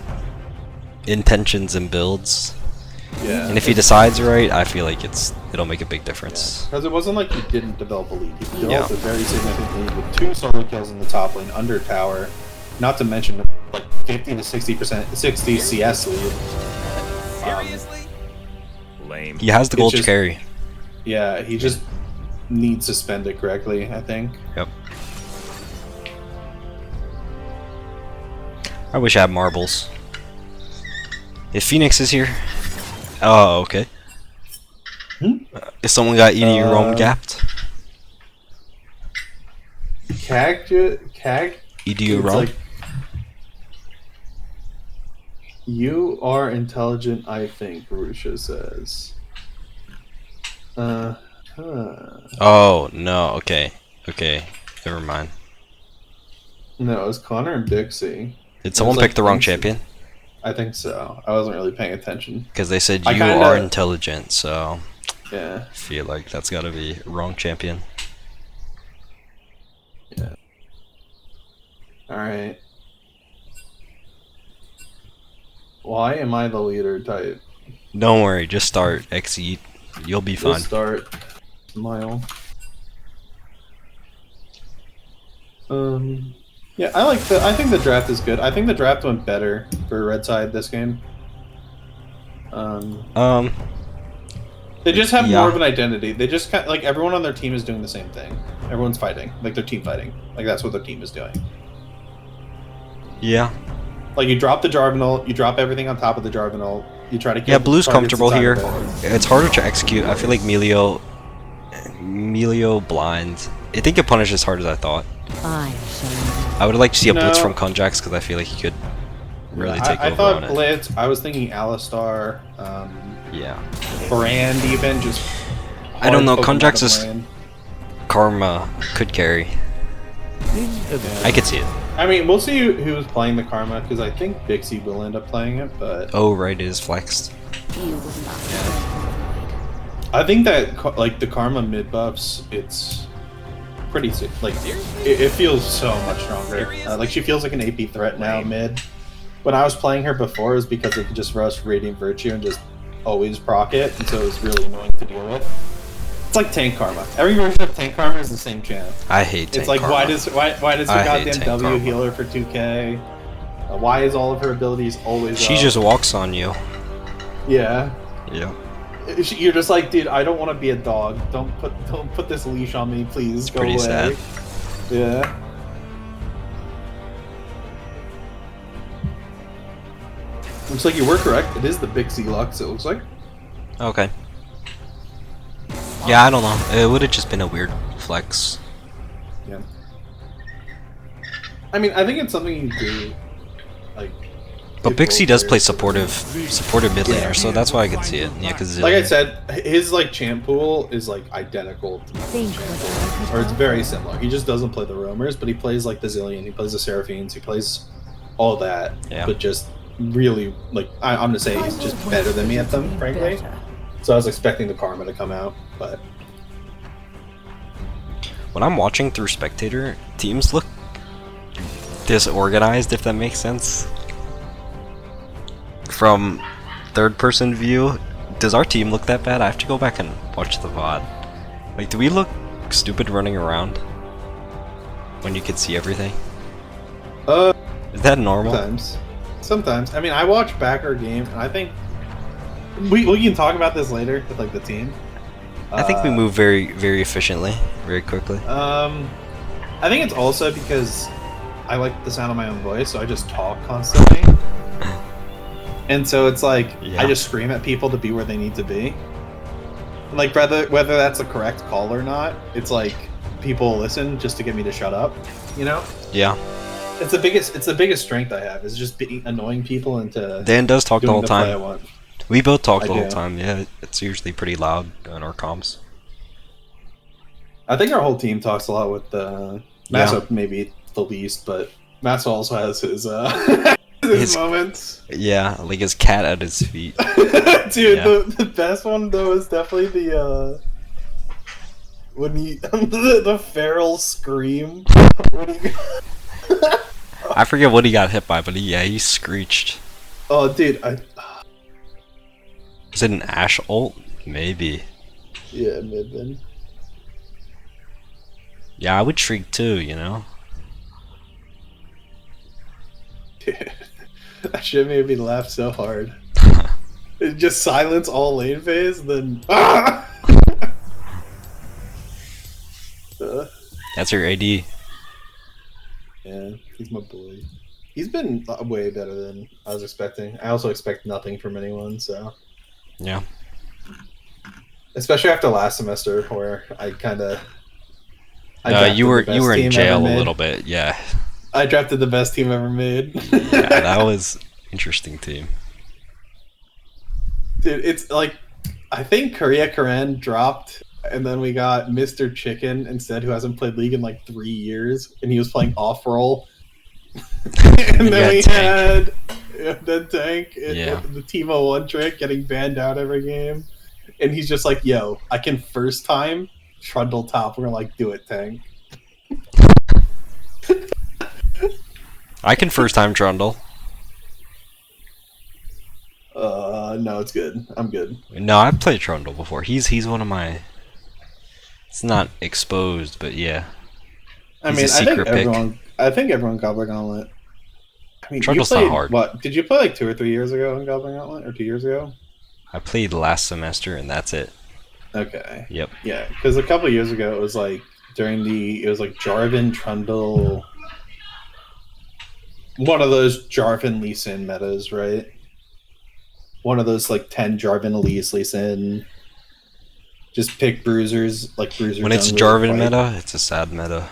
intentions and builds. Yeah. And if he decides right, I feel like it'll make a big difference. Because it wasn't like he didn't develop a lead. He developed a very significant lead with 2 solo kills in the top lane under tower. Not to mention like 50 to 60 CS lead. Seriously? Lame. He has the gold to carry. Yeah, he just needs to spend it correctly, I think. Yep. I wish I had marbles. If Phoenix is here... Oh, okay. If someone got EDU Roam gapped? Cag? EDU Roam? Like, you are intelligent, I think, Rusha says. Oh, no, okay. Okay, never mind. No, it was Connor and Bixie. Did someone pick the wrong champion? I think so. I wasn't really paying attention. Because they said you are intelligent, so... Yeah. I feel like that's gotta be wrong champion. Yeah. Alright. Why am I the leader type? Don't worry, just start. Exceed. You'll be fine. Just start. Smile. Yeah, I think the draft is good. I think the draft went better for Red Side this game. They just have more of an identity. They just like everyone on their team is doing the same thing. Everyone's fighting, like they're team fighting. Like that's what their team is doing. Yeah. Like you drop the Jarvanel, you drop everything on top of the Jarvanel. You try to kill Blue's comfortable here. It's harder to execute. I feel like Melio blind. I think it punished as hard as I thought. I would like to see a blitz from Conjax because I feel like he could really take over. I thought on blitz. I was thinking Alistar. Yeah. Brand even just. I don't know. Conjax's Karma could carry. I could see it. I mean, we'll see who's playing the Karma because I think Bixie will end up playing it, but. Oh right, it is flexed. I think that like the Karma mid buffs, it's pretty sick. Like it feels so much stronger. Like she feels like an AP threat now mid. When I was playing her before, it was because it could just rush Radiant Virtue and just always proc it, and so it was really annoying to deal with. It's like Tank Karma. Every version of Tank Karma is the same chant. I hate Tank It's like Karma. why does the goddamn W Karma. heal her for 2k? Why is all of her abilities always She up? just walks on you. Yeah. Yeah. You're just like, dude, I don't want to be a dog. Don't put this leash on me, please. It's Go pretty away. sad. Yeah. Looks like you were correct. It is the Bixie Lux, it looks like. Okay. Yeah, I don't know. It would have just been a weird flex. Yeah. I mean, I think it's something you do, like. But if Bixie both does play players- supportive mid laner, so that's why I could see it. Yeah, because Like I said, his like champ pool is like identical to my Think champ what pool, I could or it's offer. very similar. He just doesn't play the roamers, but he plays like the Zillion, he plays the Seraphines, he plays all that, Yeah. but just really like I'm gonna say he's just better than me at them, frankly. So I was expecting the Karma to come out, but when I'm watching through spectator, teams look disorganized, if that makes sense. From third-person view, does our team look that bad? I have to go back and watch the VOD. Like, do we look stupid running around when you can see everything? Is that normal? sometimes. I mean, I watch back our game, and I think we can talk about this later with like the team. I think we move very, very efficiently, very quickly. I think it's also because I like the sound of my own voice, so I just talk constantly. And so it's like Yeah. I just scream at people to be where they need to be. Like whether that's a correct call or not, it's like people listen just to get me to shut up. You know, Yeah. it's the biggest strength I have is just being annoying people into Dan does talk the doing whole the play I time. want. We both talk I the whole do. time. Yeah, it's usually pretty loud on our comms. I think our whole team talks a lot with Massa, maybe the least, but Massa also has his his moments. Yeah, like his cat at his feet. Dude, Yeah. the best one though is definitely the when he the feral scream. When he, I forget what he got hit by, but he screeched. oh, dude, Is it an Ash ult? Maybe. yeah, mid. Yeah, I would shriek too, you know? That shit made me laugh so hard. It just silence all lane phase, then That's your AD. yeah, he's my boy. He's been way better than I was expecting. I also expect nothing from anyone, so Yeah. especially after last semester where I kind of You were in jail a little bit, yeah. I drafted the best team ever made. Yeah, that was interesting team. Dude, it's like I think Korea Karen dropped, and then we got Mr. Chicken instead, who hasn't played League in like 3 years, and he was playing off roll. And then we had the Tank, Yeah. the Teemo one trick getting banned out every game, and he's just like, "Yo, I can first time Trundle top." We're like, "Do it, Tank." I can first time Trundle. No, it's good. I'm good. No, I've played Trundle before. He's one of my. It's not exposed, but yeah. I He's mean, a secret pick. I think everyone Gobbler Gauntlet. I mean, Trundle's you played, not hard. What did you play like 2 or 3 years ago in Gobbler Gauntlet, or 2 years ago? I played last semester and that's it. Okay. Yep. Yeah, because a couple years ago it was like it was like Jarvan Trundle, one of those Jarvan Lee Sin metas, right? One of those like 10 Jarvan Elise Lee Sin. Just pick bruisers like bruiser. When it's jungler, Jarvan fight. meta, it's a sad meta.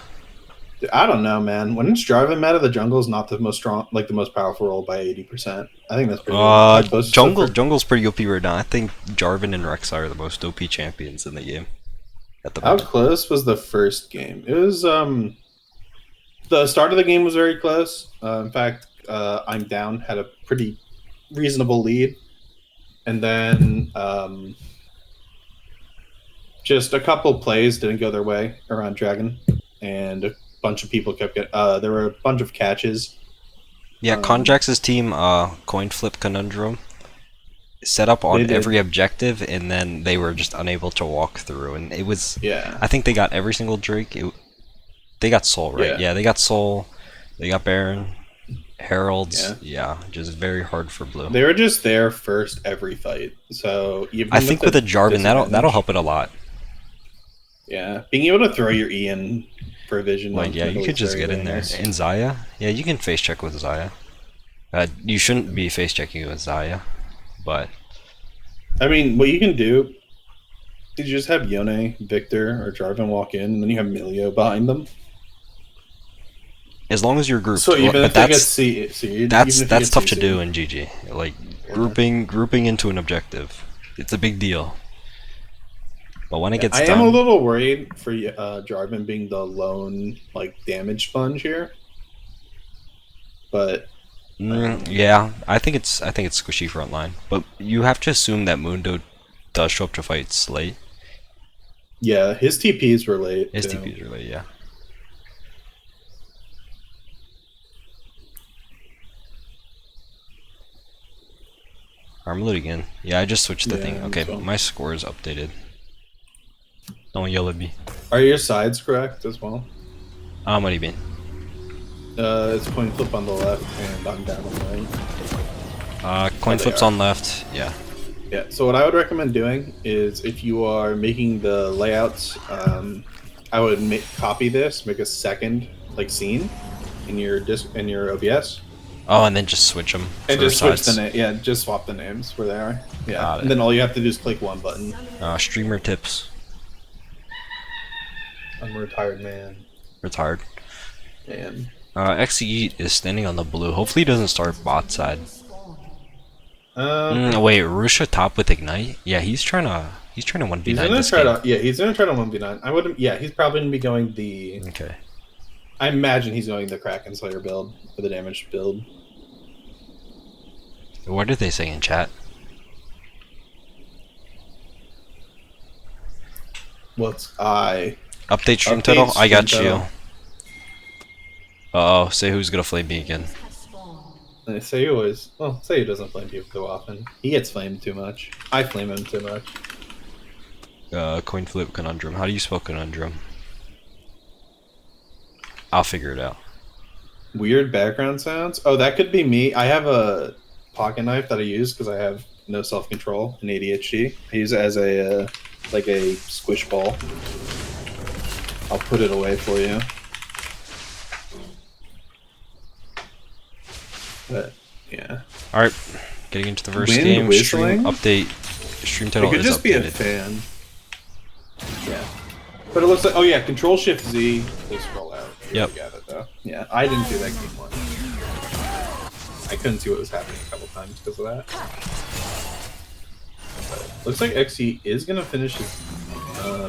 I don't know, man. When it's Jarvan meta, the jungle is not the most strong, like the most powerful role by 80%. I think that's pretty good. Like, those Jungle's pretty OP right now. I think Jarvan and Rek'Sai are the most OP champions in the game. At the How moment. close was the first game? It was the start of the game was very close. In fact, I'm down had a pretty reasonable lead, and then just a couple plays didn't go their way around Dragon, and a bunch of people kept getting. There were a bunch of catches. Yeah, Conjax's team, Coinflip Conundrum, set up on every objective, and then they were just unable to walk through. And it was, I think they got every single Drake. They got Soul, right? Yeah, they got Soul. They got Baron, Heralds. Yeah, just very hard for Blue. They were just there first every fight. So even I think with a Jarvan, that'll help it a lot. Yeah, being able to throw your E in for vision. Like, yeah, you could just get in there. And Xayah? Yeah, you can face check with Xayah. You shouldn't be face checking with Xayah, but I mean, what you can do is you just have Yone, Victor, or Jarvan walk in, and then you have Milio behind them. As long as you're grouped. So even if they get C, that's tough to do in GG. Like grouping into an objective, it's a big deal. But when it gets done, I am a little worried for Jarvan being the lone damage sponge here. But yeah, I think it's squishy front line. But you have to assume that Mundo does show up to fights late. Yeah, his TPs were late. TPs were late, yeah. I'm loading in. Yeah, I just switched the thing. Okay, my score is updated. Don't yell at me. Are your sides correct as well? What do you mean? It's Coinflip on the left and I'm down on the right. Coinflip's on left, yeah. Yeah, so what I would recommend doing is if you are making the layouts, I would copy this, make a second scene in your OBS. Oh, and then just switch them. And just switch the name. Yeah, just swap the names where they are. Yeah, and then all you have to do is click one button. Streamer tips. I'm a retired man. Retired. Man. XE is standing on the blue. Hopefully he doesn't start bot side. Wait, Rusha top with Ignite? Yeah, he's trying to 1v9 this game. He's gonna try to 1v9. I wouldn't. Yeah, he's probably gonna be going the. Okay. I imagine he's going the Kraken Slayer build for the damage build. What did they say in chat? Update stream title? I got you. Uh-oh, say who's gonna flame me again. Say he doesn't flame people too often. He gets flamed too much. I flame him too much. Coinflip Conundrum. How do you spell Conundrum? I'll figure it out. Weird background sounds? Oh, that could be me. I have a pocket knife that I use because I have no self-control and ADHD. I use it as a squish ball. I'll put it away for you. But yeah. All right, getting into the first game. Whistling? Stream title. It could just be a fan. Yeah. But it looks like, oh yeah, Control Shift Z will scroll out. Yep. Got it though. Yeah, I didn't do that game one. I couldn't see what was happening a couple times because of that. But looks like XE is gonna finish his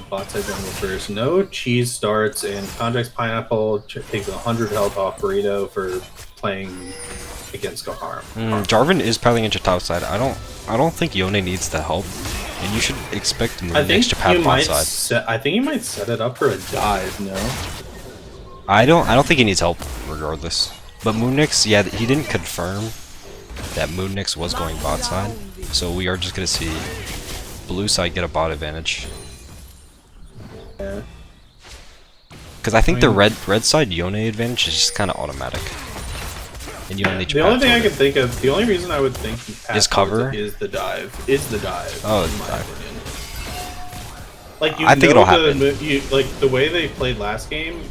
bot side jungle first. No cheese starts, and Conjax Pineapple takes 100 health off Burrito for playing against Goharm. Jarvan is piling into top side. I don't think Yone needs the help. And you should expect Moonix to pad bot side. I think he might set it up for a dive, no? I don't think he needs help regardless. But Moonix, yeah, he didn't confirm that Moonix was going bot side. So we are just gonna see blue side get a bot advantage. Yeah. Because I think the red side Yone advantage is just kinda automatic. And you only the only thing I can think of, the only reason I would think is cover is the dive. Oh, it's the dive. Like I think it'll happen. The way they played last game,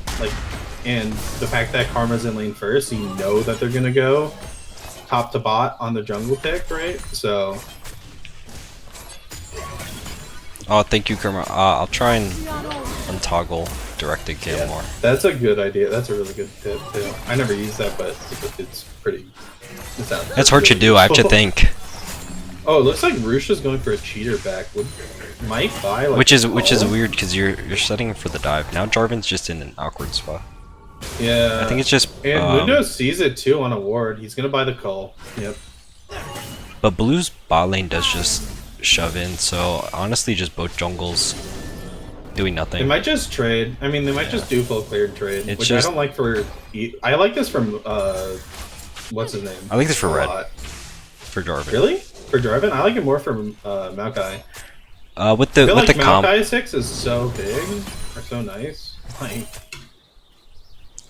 and the fact that Karma's in lane first, you know that they're gonna go top to bot on the jungle pick, right? So. Oh, thank you, Karma. I'll try and untoggle directed cam more. That's a good idea. That's a really good tip too. I never use that, but it's pretty. It's hard to do. I have to think. Oh, it looks like Rusha's going for a cheater back. Might buy which is weird because you're setting for the dive. Now Jarvan's just in an awkward spot. Yeah. I think it's just. And Mundo sees it too on a ward. He's gonna buy the cull. Yep. But Blue's bot lane does just shove in, so honestly, just both jungles doing nothing. They might just trade. I mean, they might just do full clear and trade, It's which just- I don't like for. I like this from what's his name? I like this for A red. lot. For Jarvan. Really? For Jarvan? I like it more for Maokai. With I the feel with like the comp, Maokai 6 is so big or so nice. Like,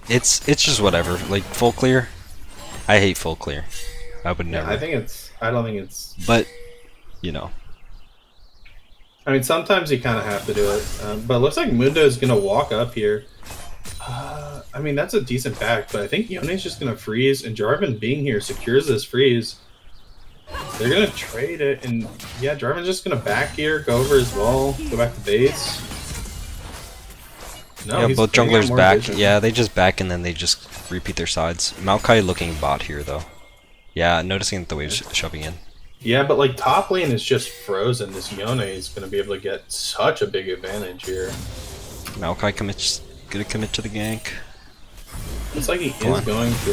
it's just whatever. Like full clear, I hate full clear. I would yeah, never. I don't think it's. But you know, I mean, sometimes you kind of have to do it. But it looks like Mundo is gonna walk up here. I mean, that's a decent back, but I think Yone's just gonna freeze, and Jarvan being here secures this freeze. They're gonna trade it, and yeah, Jarvan's just gonna back here, go over his wall, go back to base. No, yeah, he's both getting out junglers more back. vision. Yeah, they just back and then they just repeat their sides. Maokai looking bot here though. Yeah, noticing that the wave's shoving in. Yeah, but like top lane is just frozen. This Yone is gonna be able to get such a big advantage here. Maokai gonna commit to the gank. Looks like he Come is on. going to.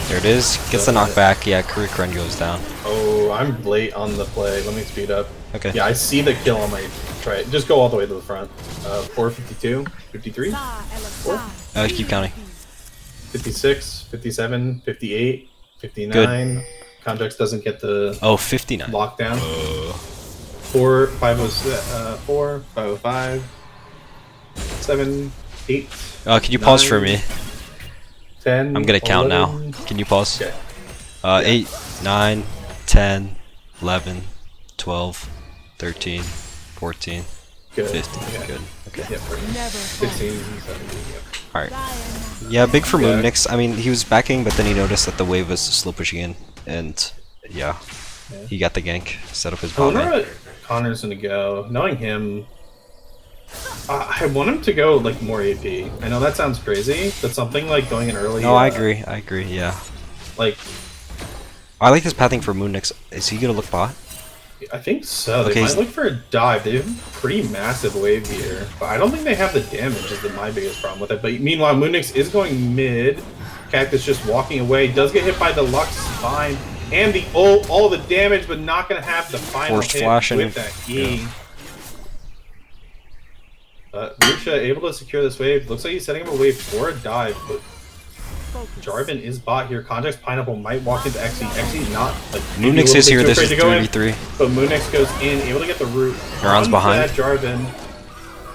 There it is. Gets the knockback. Yeah, Kurikrun goes down. Oh, I'm late on the play. Let me speed up. Okay. Yeah, I see the kill on my try. Just go all the way to the front. 452, 53, Keep counting. 56, 57, 58, 59. Context doesn't get the Oh, 59. lockdown. 4, 504, 505, 7, 8. Can you pause for 9, me? 10. I'm gonna count 11. now. Can you pause? Okay. 8, 9, 10, 11, 12, 13, 14, Good. 15. Okay. Good. Okay. Yeah, perfect. 16, 17. Yep. Alright. Yeah, big for Yeah. Moonix. I mean, he was backing, but then he noticed that the wave was slow pushing in, and yeah, Yeah. he got the gank, set up his I bot wonder lane. what Connor's gonna go. Knowing him, I want him to go like more AP. I know that sounds crazy, but something like going in early. No, I agree. I agree. Yeah, Like, I like this pathing for Moonix. Is he gonna look bot? I think so. They Okay, might he's- look for a dive. They have a pretty massive wave here, but I don't think they have the damage. Is my biggest problem with it. But meanwhile, Moonix is going mid. Cactus just walking away. Does get hit by the Lux, fine, and the all the damage, but not gonna have the final Forced hit flashing. with that E. But Lucia able to secure this wave. Looks like he's setting up a wave for a dive, but Jarvan is bot here. Context Pineapple might walk into Xe. Xe not like maybe a Moonix little is bit here. too This afraid is to go in, 3v3. but Moonix goes in, able to get the root. Neuron's onto behind. that Jarvan.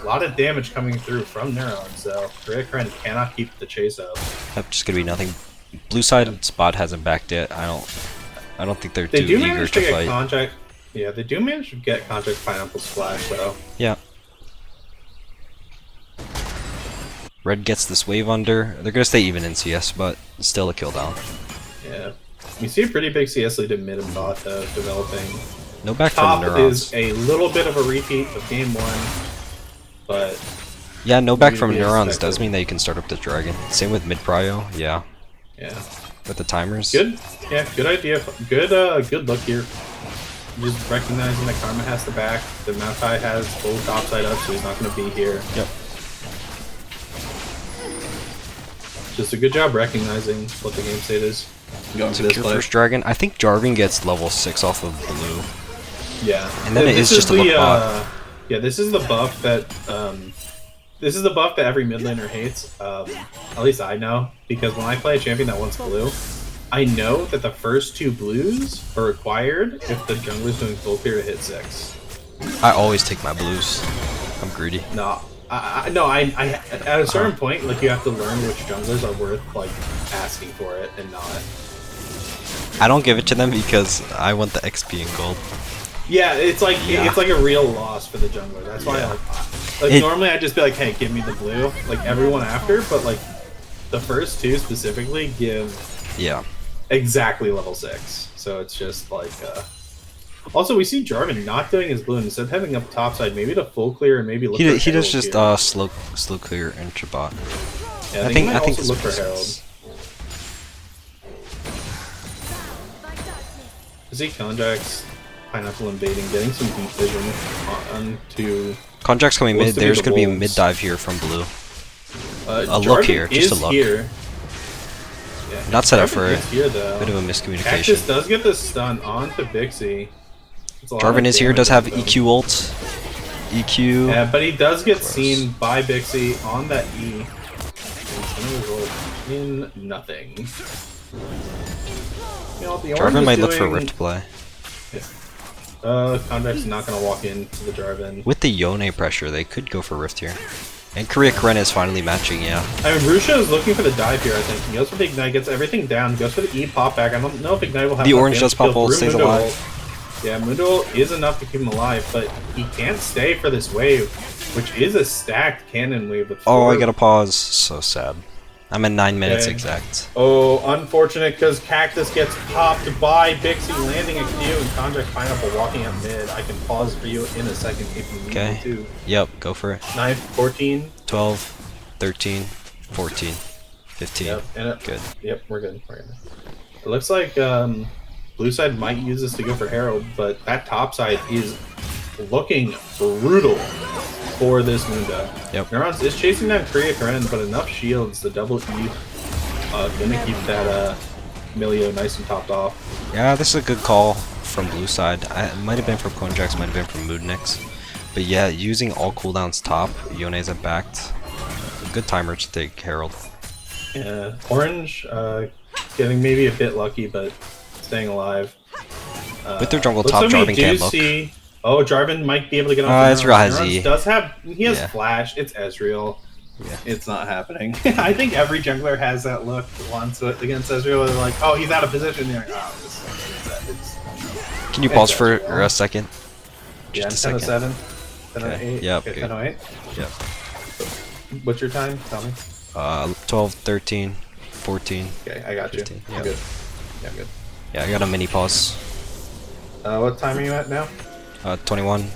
A lot of damage coming through from Neuron, so Kurikrun cannot keep the chase up. Yep, just gonna be nothing. Blue side spot hasn't backed yet. I don't think they're They too do eager manage to to get fight. Contact. Yeah, they do manage to get Contact Pineapple Splash though. Yeah. Red gets this wave under. They're gonna stay even in CS, but still a kill down. Yeah. You see a pretty big CS lead in mid and bot though, developing. No back from Top Neurons. is a little bit of a repeat of game 1, but Yeah, no back we- from we Neurons expected. does mean that you can start up the dragon. Same with mid prio. Yeah, yeah. with the timers. Good. Yeah, good idea. Good look here. Just recognizing that Karma has the back. The Maokai has full topside up, so he's not going to be here. Yep. Just a good job recognizing what the game state is. Going to this Secure play. first dragon. I think Jarvan gets level 6 off of blue. Yeah. And then it is just a look bot. Yeah, this is the buff that every mid laner hates. At least I know, because when I play a champion that wants blue, I know that the first 2 blues are required if the jungler's doing full clear to hit 6. I always take my blues. I'm greedy. No, I at a certain point, like you have to learn which junglers are worth like asking for it and not. I don't give it to them because I want the XP and gold. Yeah, it's like Yeah. it's like a real loss for the jungler. That's why Yeah. like It- normally I'd just be like, hey, give me the blue, like everyone after, but like the first 2 specifically give Yeah. exactly level 6. So it's just like also we see Jarvan not doing his blue, instead of heading up topside, maybe to full clear and maybe look for He does Herald just here. slow clear into bot. Yeah, I he might think also this look for makes Herald. sense. I see Conjax, Pineapple invading, getting some deep vision onto. Conjack's coming Wants mid. to be There's the gonna be a Wolves. mid dive here from blue. A look here, just a look. Here. Yeah, Not set up Jarvan for is it. Here, though. Bit of a Cactus miscommunication. does get the stun onto Vixie. It's a lot Jarvan of is here. damage Does have on them. EQ ult. EQ. Yeah, but he does get Close. seen by Bixie on that E. It's gonna result in nothing. You know, the Jarvan orange might is look for doing- Rift play. Conject's not gonna walk into the Jarvan. With the Yone pressure, they could go for Rift here. And Korea Karen is finally matching, yeah. I mean, Rusha is looking for the dive here, I think. He goes for the Ignite, gets everything down, goes for the E pop back. I don't know if Ignite will have The enough orange damage does pop to kill ult, through stays Mundo alive. ult. Yeah, Mundo ult is enough to keep him alive, but he can't stay for this wave, which is a stacked cannon wave. With Oh, I four- gotta pause. So sad. I'm at 9 minutes Okay. exact. Oh, unfortunate because Cactus gets popped by Bixie landing a Q and Conject Pineapple walking up mid. I can pause for you in a second if you need Okay. me to. Yep, go for it. 9, 14. 12, 13, 14, 15. Yep, and it, Good. Yep, we're good. We're good. It looks like blue side might use this to go for Herald, but that top side is looking brutal for this Mundo. Yep. Neurons is chasing down Korea Karen, but enough shields, the double E, gonna keep that Milio nice and topped off. Yeah, this is a good call from blue side. It might have been from Coinjax, might have been from Moodnix. But yeah, using all cooldowns top, Yone's are backed. Good timer to take Herald. Yeah, orange, getting maybe a bit lucky, but staying alive. With their jungle looks top, like we Jarvan do can't look. see- Oh, Jarvan might be able to get off. Ezreal has Neurons E. does have. He has Yeah. flash. It's Ezreal. Yeah. It's not happening. I think every jungler has that look once against Ezreal. They're like, oh, he's out of position. They're like, oh, it's Can you pause It's for Ezreal. a second? yeah, Just a 10 second. 7, 10 Okay, 8. yep, Okay, good. 10 8. Yep. What's your time? Tell me. 12, 13, 14. Okay, I got you. 15, I'm yeah. good. Yeah, I'm good. Yeah, I got a mini pause. What time are you at now? 21,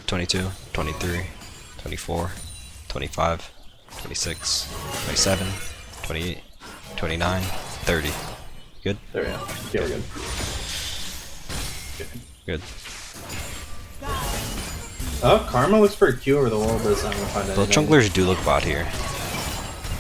22, 23, 24, 25, 26, 27, 28, 29, 30. Good? There we go. Yeah, we're good. Good. Oh, Karma looks for a Q over the wall, but it's not gonna find Both anything. junglers do look bot here.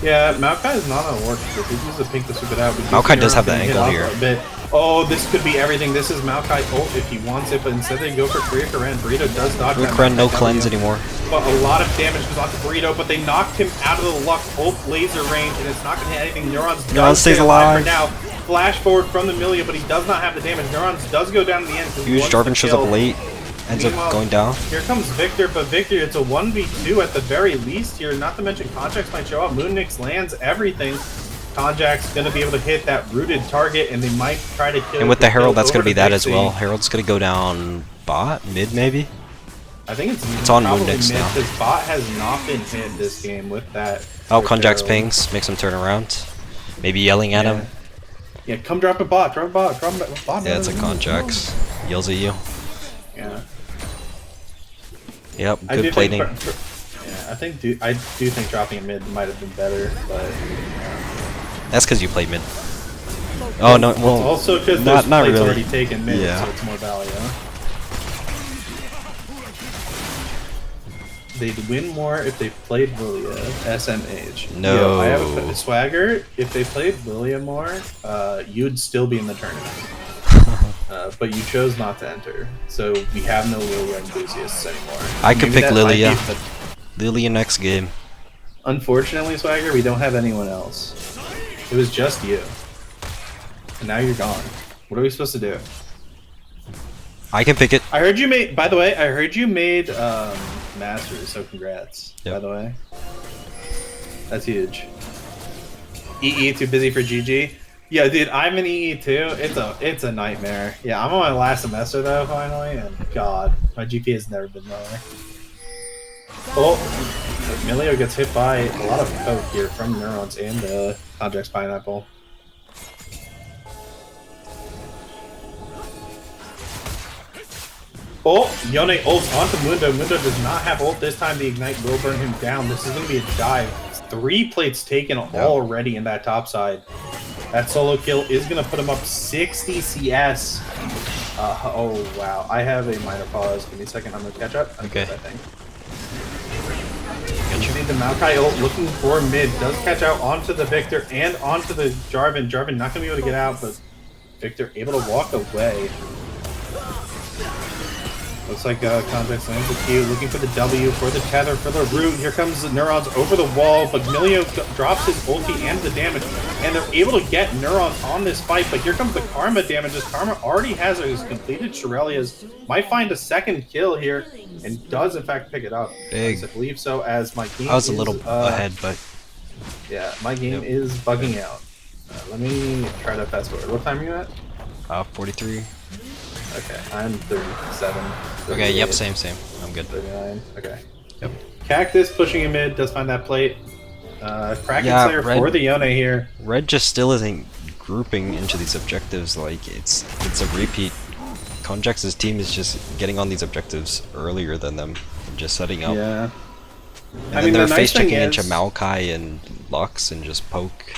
Yeah, Maokai is not on work. If he uses the pink to sweep it out, we do Maokai see does have the Neuron getting angle hit off here. a bit. Oh, this could be everything. This is Maokai ult if he wants it, but instead they go for Korea Karen. Burrito does dodge that Karen, no Maokai cleanse W. anymore. But a lot of damage goes onto Burrito, but they knocked him out of the Lux ult laser range, and it's not going to hit anything. Neurons Neuron does stays stay alive alive. for now. Flash forward from the Milia, but he does not have the damage. Neurons does go down to the end. 'cause he Huge wants Jarvan the shows kill. up late. Ends up Meanwhile, going down. Here comes Victor, but Victor, it's a 1v2 at the very least here. Not to mention Conjax might show up. Moonix lands everything. Conjax gonna be able to hit that rooted target, and they might try to kill. And with the Herald, that's going gonna to be that as Bixie. well. Herald's gonna go down bot, mid maybe? I think It's on probably Moonix mid, now. because bot has not been hit this game with that. Oh, with Conjax Herald. pings, makes him turn around. Maybe yelling at him. Yeah, come drop a bot, drop a bot, drop a bot. Yeah, it's a Conjax. Yells at you. Yeah. Yep, I do good plating. think, yeah, I do think dropping a mid might have been better, but That's because you played mid. Oh no, well, also because not those plates really. already taken mid, Yeah. so it's more value. They'd win more if they played Lilia, SMH. No. Yo, I have a swagger. If they played Lilia more, you'd still be in the tournament. But you chose not to enter, so we have no Lilia enthusiasts anymore. I could Maybe pick that might Lilia. be the- Lilia next game. Unfortunately, Swagger, we don't have anyone else. It was just you. And now you're gone. What are we supposed to do? I can pick it. I heard you made, by the way, I heard you made Masters, so congrats, Yep. by the way. That's huge. EE too busy for GG? Yeah, dude, I'm an EE too. It's a nightmare. Yeah, I'm on my last semester though, finally, and God, my GP has never been lower. Oh, Emilio gets hit by a lot of poke here from Neurons and Conjax Pineapple. Oh, Yone ults onto Mundo. Mundo does not have ult this time. The Ignite will burn him down. This is going to be a dive. 3 plates taken already in that top side. That solo kill is going to put him up 60 CS. Oh, wow. I have a minor pause. Give me a second. I'm going to catch up. I'm Okay. good, I think. You see the Maokai ult looking for mid. Does catch out onto the Victor and onto the Jarvan. Jarvan not going to be able to get out, but Victor able to walk away. Looks like Context lands the Q, looking for the W, for the tether, for the root. Here comes the Neurons over the wall, but Milio drops his ulti and the damage, and they're able to get Neurons on this fight, but here comes the Karma damages. Karma already has his completed Shirelia's, might find a second kill here, and does in fact pick it up. Big. I believe so, as my game I was a is, little ahead, but... Yeah, my game is bugging out. Let me try to fast forward. What time are you at? 43. Okay, I'm 37. Okay, yep, same. I'm good. 39. Okay. Yep. Cactus pushing him mid, does find that plate. Kraken Yeah, Slayer red- for the Yone here. Red just still isn't grouping into these objectives. Like it's a repeat. Conjex's team is just getting on these objectives earlier than them, and just setting up. Yeah. And I then mean, they're the nice face checking thing into is- Maokai and Lux and just poke.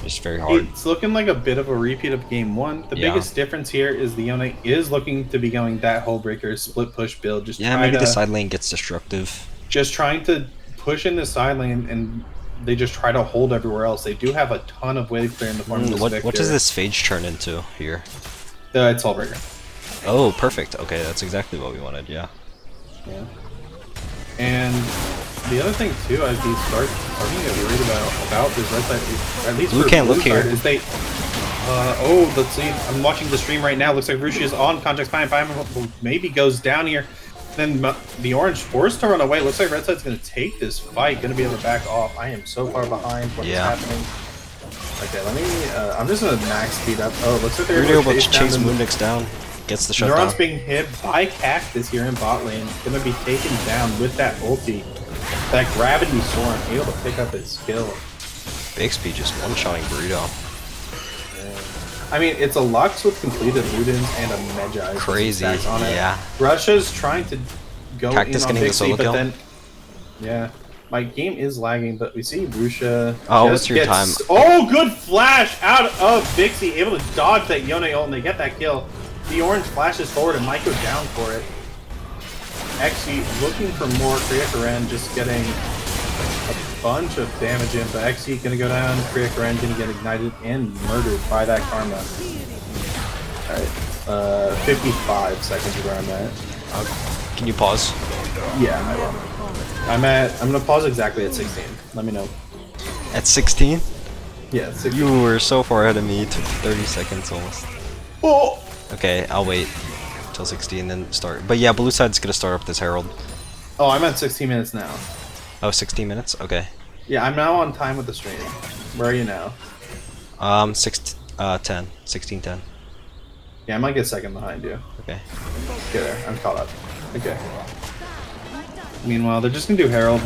Just very hard. It's looking like a bit of a repeat of game one. The Yeah. biggest difference here is the Yone is looking to be going that whole breaker split push build. Just Yeah, try maybe to, the side lane gets destructive. just trying to push in the side lane, and they just try to hold everywhere else. They do have a ton of wave clear in the form of this What Victor. does this phage turn into here? It's all breaker. Oh, perfect. Okay, that's exactly what we wanted. Yeah. Yeah. And the other thing too, I'd be starting to get worried about this red side, at least Blue for can't blue look here. side, is they. Oh, let's see. I'm watching the stream right now. Looks like Rushi is on Context Pine. Maybe goes down here. Then the orange forced to run away. Looks like red side's going to take this fight. Going to be able to back off. I am so far behind. What is happening? Okay, let me. I'm just going to max speed up. Oh, looks like they're able to chase Moonix down. Gets the shutdown. Neuron's being hit by Cactus here in bot lane. Going to be taken down with that ulti. That gravity storm, able to pick up his kill. Bixby just one-shotting Burrito. I mean, it's a Lux with completed Ludens and a Magi. Crazy, On it. yeah. Russia's trying to go Cactus in on getting the Bixby, solo but kill? then... Yeah. My game is lagging, but we see Rusha... Oh, just what's your time? Oh, good flash out of Bixby, able to dodge that Yone ult, and they get that kill. The orange flashes forward and might go down for it. Exy looking for more. Kriya just getting a bunch of damage in, but Exy gonna go down. Kriya gonna get ignited and murdered by that Karma. Alright, 55 seconds is where I'm at. Can you pause? Yeah, I will. I'm gonna pause exactly at 16. Let me know. At 16? Yeah, 16. You were so far ahead of me. It took 30 seconds almost. Oh! Okay, I'll wait till 16 then start. But yeah, blue side's gonna start up this Herald. Oh, I'm at 16 minutes now. Oh, 16 minutes? Okay. Yeah, I'm now on time with the stream. Where are you now? 10. 16:10. Yeah, I might get second behind you. Okay. Okay, there. I'm caught up. Okay. Meanwhile, they're just gonna do Herald.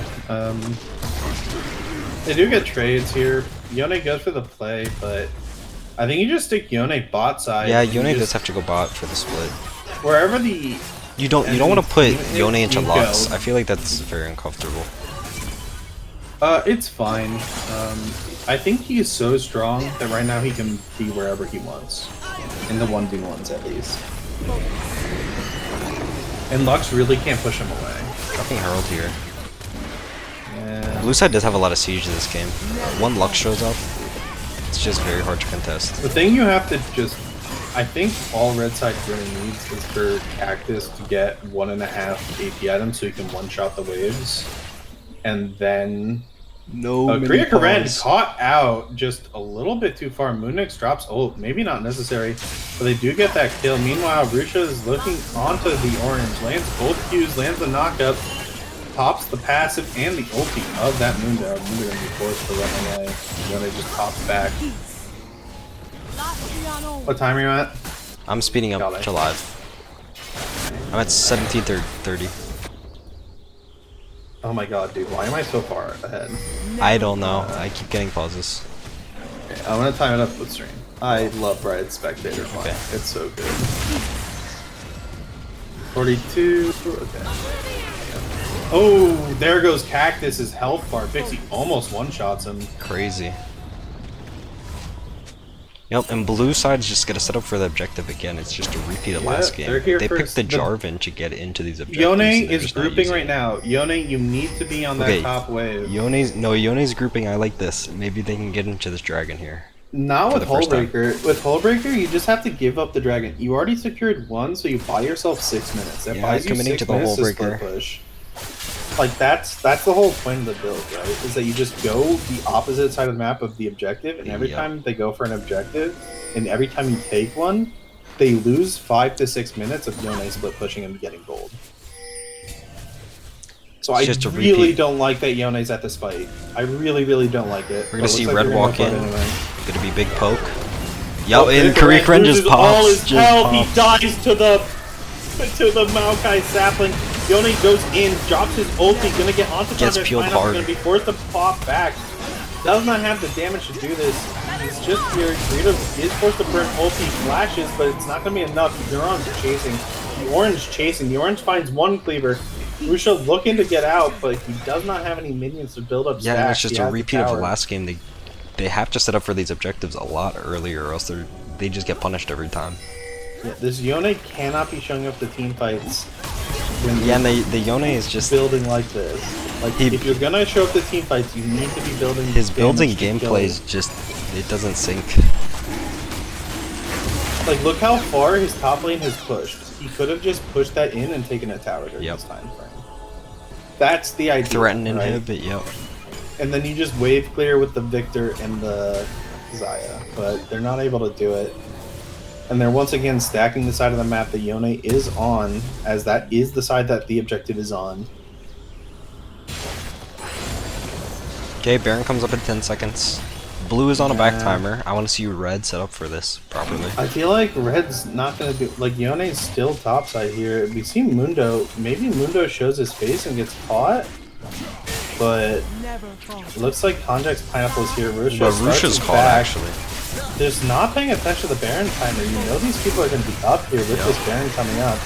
They do get trades here. Yone goes for the play, but I think you just stick Yone bot side. Yeah, and Yone just- does have to go bot for the split. Wherever the You don't want to put enemy Yone into team Lux. goes. I feel like that's very uncomfortable. It's fine. I think he is so strong that right now he can be wherever he wants. In the 1v1s at least. And Lux really can't push him away. Dropping Herald here. Yeah. Blue side does have a lot of siege in this game. One Lux shows up, it's just very hard to contest. The thing you have to just... I think all red side really needs is for Cactus to get 1.5 AP items so he can one-shot the waves. And then... No, Kriya Karen caught out just a little bit too far. Moonix drops ult. Maybe not necessary, but they do get that kill. Meanwhile, Rusha is looking onto the orange. Lands both Qs, lands the knockup, pops the passive and the ulti of that Moondog. Moondog gonna be forced to run away. Then they just pops back. What time are you at? I'm speeding up Got it. to live. I'm at 17:30. Oh my god, dude. Why am I so far ahead? I don't know. I keep getting pauses. Okay, I'm gonna time it up with stream. I love Bright Spectator fun. Okay. It's so good. 42. Okay. Oh, there goes Cactus's health bar. Pixie almost one-shots him. Crazy. Yep, and blue side's just gonna set up for the objective again. It's just a repeat of Yeah, last game. they're here They for picked the the- Jarvan to get into these objectives. Yone and they're is just not grouping using right it. now. Yone, you need to be on that Okay, top wave. Yone's grouping. I like this. Maybe they can get into this dragon here. Not for with the first time. Hullbreaker. With Hullbreaker, you just have to give up the dragon. You already secured one, so you buy yourself 6 minutes. That Yeah, buys you committing 6 to the minutes to Hullbreaker. split push. Like that's the whole point of the build, right? Is that you just go the opposite side of the map of the objective, and every Yep. time they go for an objective, and every time you take one, they lose 5 to 6 minutes of Yone split pushing and getting gold. So It's I just a really repeat. don't like that Yone's at this fight. I really, really don't like it. We're But gonna see looks like Red they're gonna walk go for in. it anyway. Gonna be big poke. Yo, Oh, and Red Kareekren just loses all pops. his Just health. pops. He dies to the Maokai sapling. Yone goes in, drops his ulti, gonna get onto Gets Conundrum, peeled Pineapple, hard. gonna be forced to pop back. Does not have the damage to do this. He's just here. Rita is forced to burn ulti flashes, but it's not gonna be enough. Neuron's chasing. The orange chasing. The orange finds one cleaver. Rusha looking to get out, but he does not have any minions to build up Yeah, and stacks. it's just He a has the repeat of the tower. last game. They have to set up for these objectives a lot earlier, or else they just get punished every time. Yeah, this Yone cannot be showing up to team fights. When Yeah, and the Yone is just building like this. Like, He- if you're gonna show up to team fights, you need to be building. his building damage to kill. gameplay is just it doesn't sync. Like, look how far his top lane has pushed. He could have just pushed that in and taken a tower during Yep. this time frame. That's the idea. Threaten right? inhib, yep. And then you just wave clear with the Victor and the Xayah, but they're not able to do it. And they're once again stacking the side of the map that Yone is on, as that is the side that the objective is on. Okay, Baron comes up in 10 seconds. Blue is on a back Yeah. timer. I want to see Red set up for this properly. I feel like Red's not gonna do like Yone's still topside here. We see Mundo. Maybe Mundo shows his face and gets caught, but it looks like Konjak's Pineapple's here. Rusha But starts Rusha's his called back. actually. Just not paying attention to the Baron timer. You know these people are gonna be up here with this Baron coming up.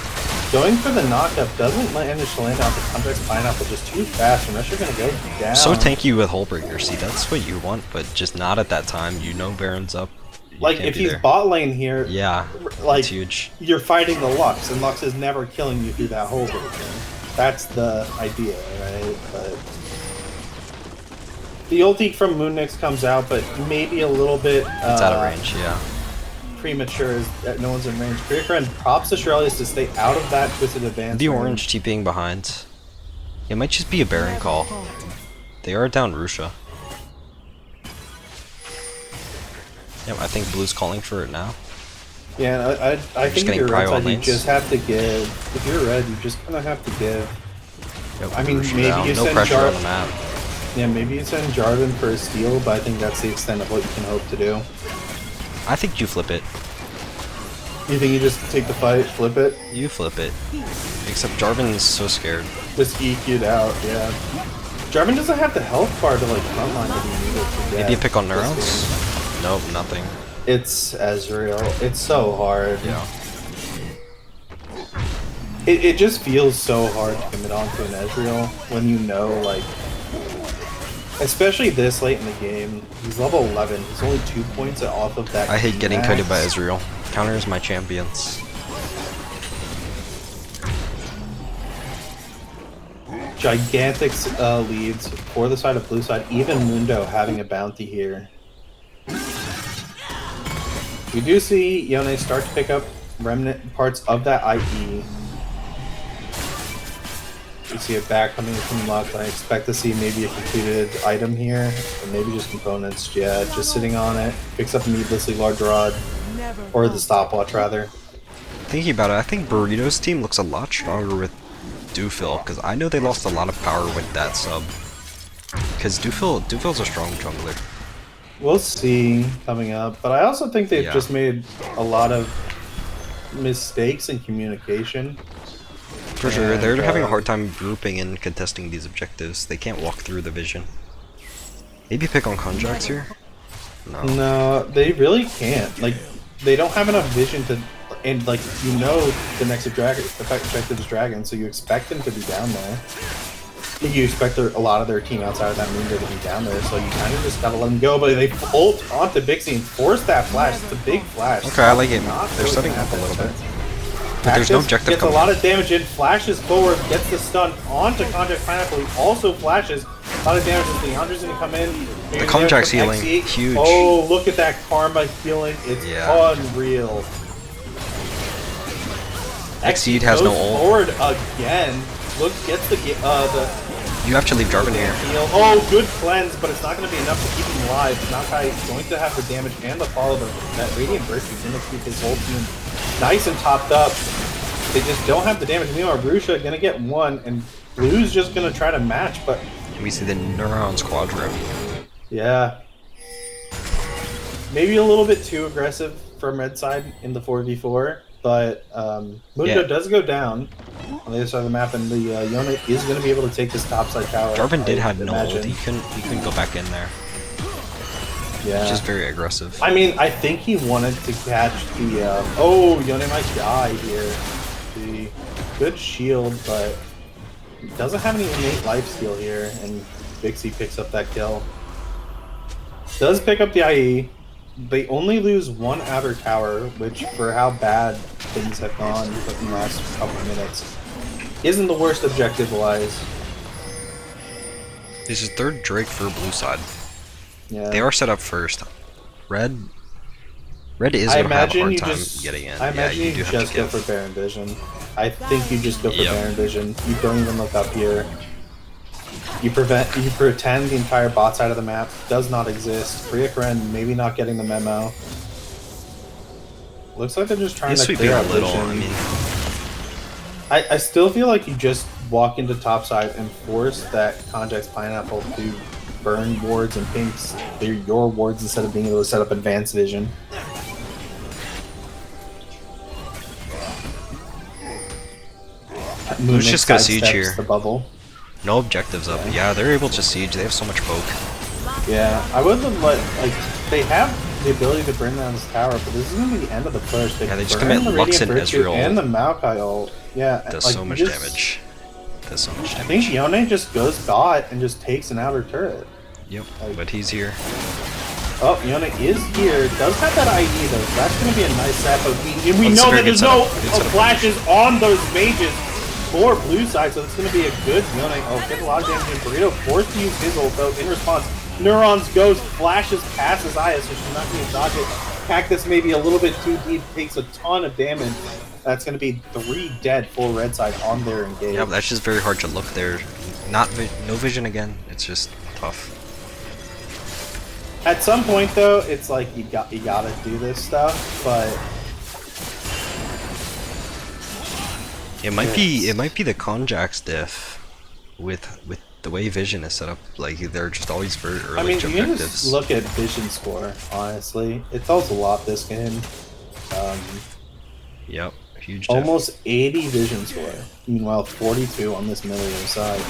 Going for the knockup doesn't manage to land out the Konjak's Pineapple just too fast, and Rusha gonna go down. So tanky with Hullbreaker. See, that's what you want, but just not at that time. You know Baron's up. You Like can't if be he's there. bot lane here, Yeah, like it's huge. you're fighting the Lux, and Lux is never killing you through that whole thing. That's the idea, right? But the ulti from Moonnix comes out, but maybe a little bit It's out of range, yeah. premature as that no one's in range. Kareekren props Australia's to stay out of that twisted advance. The range. orange TPing behind. It might just be a Baron call. They are down Rusha. Yep, I think Blue's calling for it now. Yeah, I think if getting you're red prio side, you lanes. just have to give. If you're red, you just kind of have to give. Yep, I mean, Rusha maybe down. you No send pressure Jar- on the map. Yeah, maybe you send Jarvan for a steal, but I think that's the extent of what you can hope to do. I think you flip it. You think you just take the fight, flip it, You flip it. Except Jarvan is so scared. just EQ'd out, yeah. Jarvan doesn't have the health bar to like frontline that he needed to get. Maybe a pick on this Neurons? game. Nope, nothing. It's Ezreal. It's so hard. Yeah. It just feels so hard to commit onto an Ezreal when you know, like, especially this late in the game. He's level 11. He's only 2 points off of that. I hate getting max. kited by Ezreal. Counters my champions. Gigantic leads for the side of blue side. Even Mundo having a bounty here. We do see Yone start to pick up remnant parts of that IE. We see it back coming from Lux. I expect to see maybe a completed item here, or maybe just components. Yeah, just sitting on it. Picks up a needlessly large rod, or the stopwatch rather. Thinking about it, I think Burrito's team looks a lot stronger with Dufil, because I know they lost a lot of power with that sub. Because Dufil's a strong jungler. We'll see coming up, but I also think they've Yeah. just made a lot of mistakes in communication. For sure, they're And, having a hard time grouping and contesting these objectives. They can't walk through the vision. Maybe pick on Konjax here? No. No, they really can't. Like, they don't have enough vision to, and like you know, the next objective is dragon, so you expect them to be down there. You expect a lot of their team outside of that Mundo to be down there, so you kind of just gotta let them go. But they ult onto Bixie and force that flash. It's a big flash. Okay, I like it. Not They're really setting gonna up a have little that bit. chance. But there's no Cactus objective gets coming. a lot of damage in, flashes forward, gets the stun onto Contact Pineapple, he also flashes, A lot of damage as the Yondra's gonna come in. The Konjak's healing, huge. Oh, look at that karma healing. It's unreal. Exceed has no ult. Forward again. Look, gets the You have to leave Jarvan here. heal. Oh, good cleanse, but it's not going to be enough to keep him alive. Maokai is going to have the damage and the follow. That Radiant Burst is going to keep his whole team nice and topped up. They just don't have the damage. Meanwhile, Rusha going to get one, and Blue's just going to try to match, but... And we see the Neurons Quadra. Yeah. Maybe a little bit too aggressive from red side in the 4v4, but Mundo does go down on the other side of the map, and the Yone is going to be able to take this topside tower. Jarvan did have no ult. He couldn't go back in there. Yeah. Which is very aggressive. I mean, I think he wanted to catch the... oh, Yone might die here. The good shield, but he doesn't have any innate lifesteal here, and Vixie picks up that kill. Does pick up the IE. They only lose one outer tower, which, for how bad things have gone in the last couple of minutes, isn't the worst objective-wise. This is third Drake for blue side. Yeah. They are set up first. Red is going to have a hard time getting in. I imagine you just go for Baron Vision. I think you just go for Baron Vision. You don't even look up here. You pretend the entire bot side of the map does not exist. Ryukren maybe not getting the memo. Looks like they're just trying to clear out vision. I mean, I still feel like you just walk into topside and force that Konjak's Pineapple to burn wards and pinks. They're your wards instead of being able to set up advanced vision. Let's just go siege here. The bubble. No objectives up. Yeah, they're able to siege. They have so much poke. Yeah, I wouldn't let, like, they have the ability to bring down this tower, but this is going to be the end of the push. Yeah, they just commit Lux and Ezreal. And the Maokai ult. Yeah, does like, so much damage. Does so much damage. I think Yone just goes bot and just takes an outer turret. Yep, but he's here. Oh, Yone is here. Does have that IE though, so that's going to be a nice set, but we know that there's no flashes on those mages for blue side, so it's going to be a good Yone. Oh, gets a lot of damage, and Burrito forced to use his ult though. In response, Neurons goes, flashes past his Aya, so she's not going to dodge it. Cactus maybe a little bit too deep, takes a ton of damage. That's going to be 3 dead full red side on their engage. Yeah, but that's just very hard to look there. No vision again. It's just tough. At some point though, it's like you gotta do this stuff, but it might be the Konjak's diff with the way vision is set up. Like they're just always very early. I mean, you can objectives. just look at vision score. Honestly, it tells a lot this game. Yep, huge. Almost 80 vision score. Meanwhile, 42 on this Million side.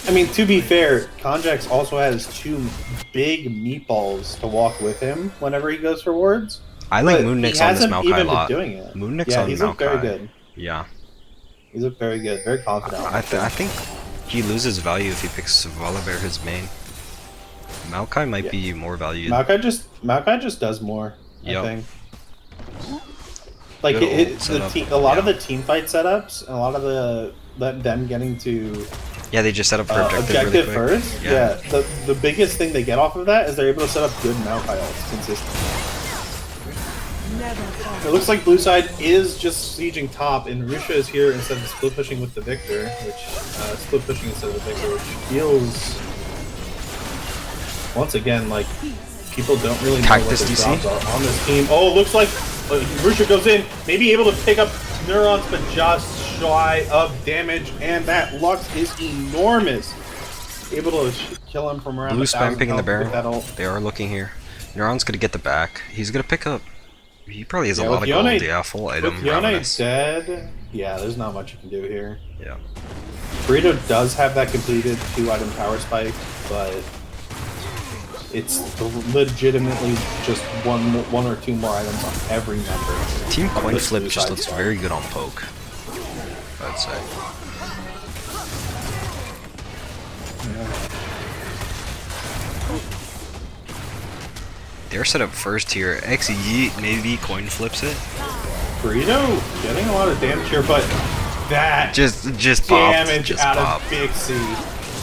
I mean, to be fair, Konjax also has 2 big meatballs to walk with him whenever he goes for wards. I like Moonnix on this Maokai a lot. Moonnix on he's Maokai. Very good. Yeah. He's looked very good, very confident. I think he loses value if he picks Volibear his main. Maokai might be more valued. Maokai just does more, I think. Like a lot of the team fight setups, and a lot of them getting to they just set up for objective really first. Yeah, the biggest thing they get off of that is they're able to set up good Maokai ults consistently. It looks like blue side is just sieging top, and Rusha is here instead of split pushing with the Victor, which feels once again like people don't really know what their jobs are on this team. Oh, looks like Rusha goes in, maybe able to pick up Neurons, but just shy of damage, and that Lux is enormous. Able to kill him from around Blue spam picking the Baron. They are looking here. Neuron's gonna get the back. He's gonna pick up. He probably has a lot of gold. Yeah, full item. With Yone dead, yeah, there's not much you can do here. Yeah. Burrito does have that completed 2-item power spike, but it's legitimately just one or 2 more items on every member. Team Coinflip just looks very good on poke, I'd say. They're set up first here. Yeet maybe Coinflips it. Burrito getting a lot of damage here, but that just damage just out pop. of Vixie.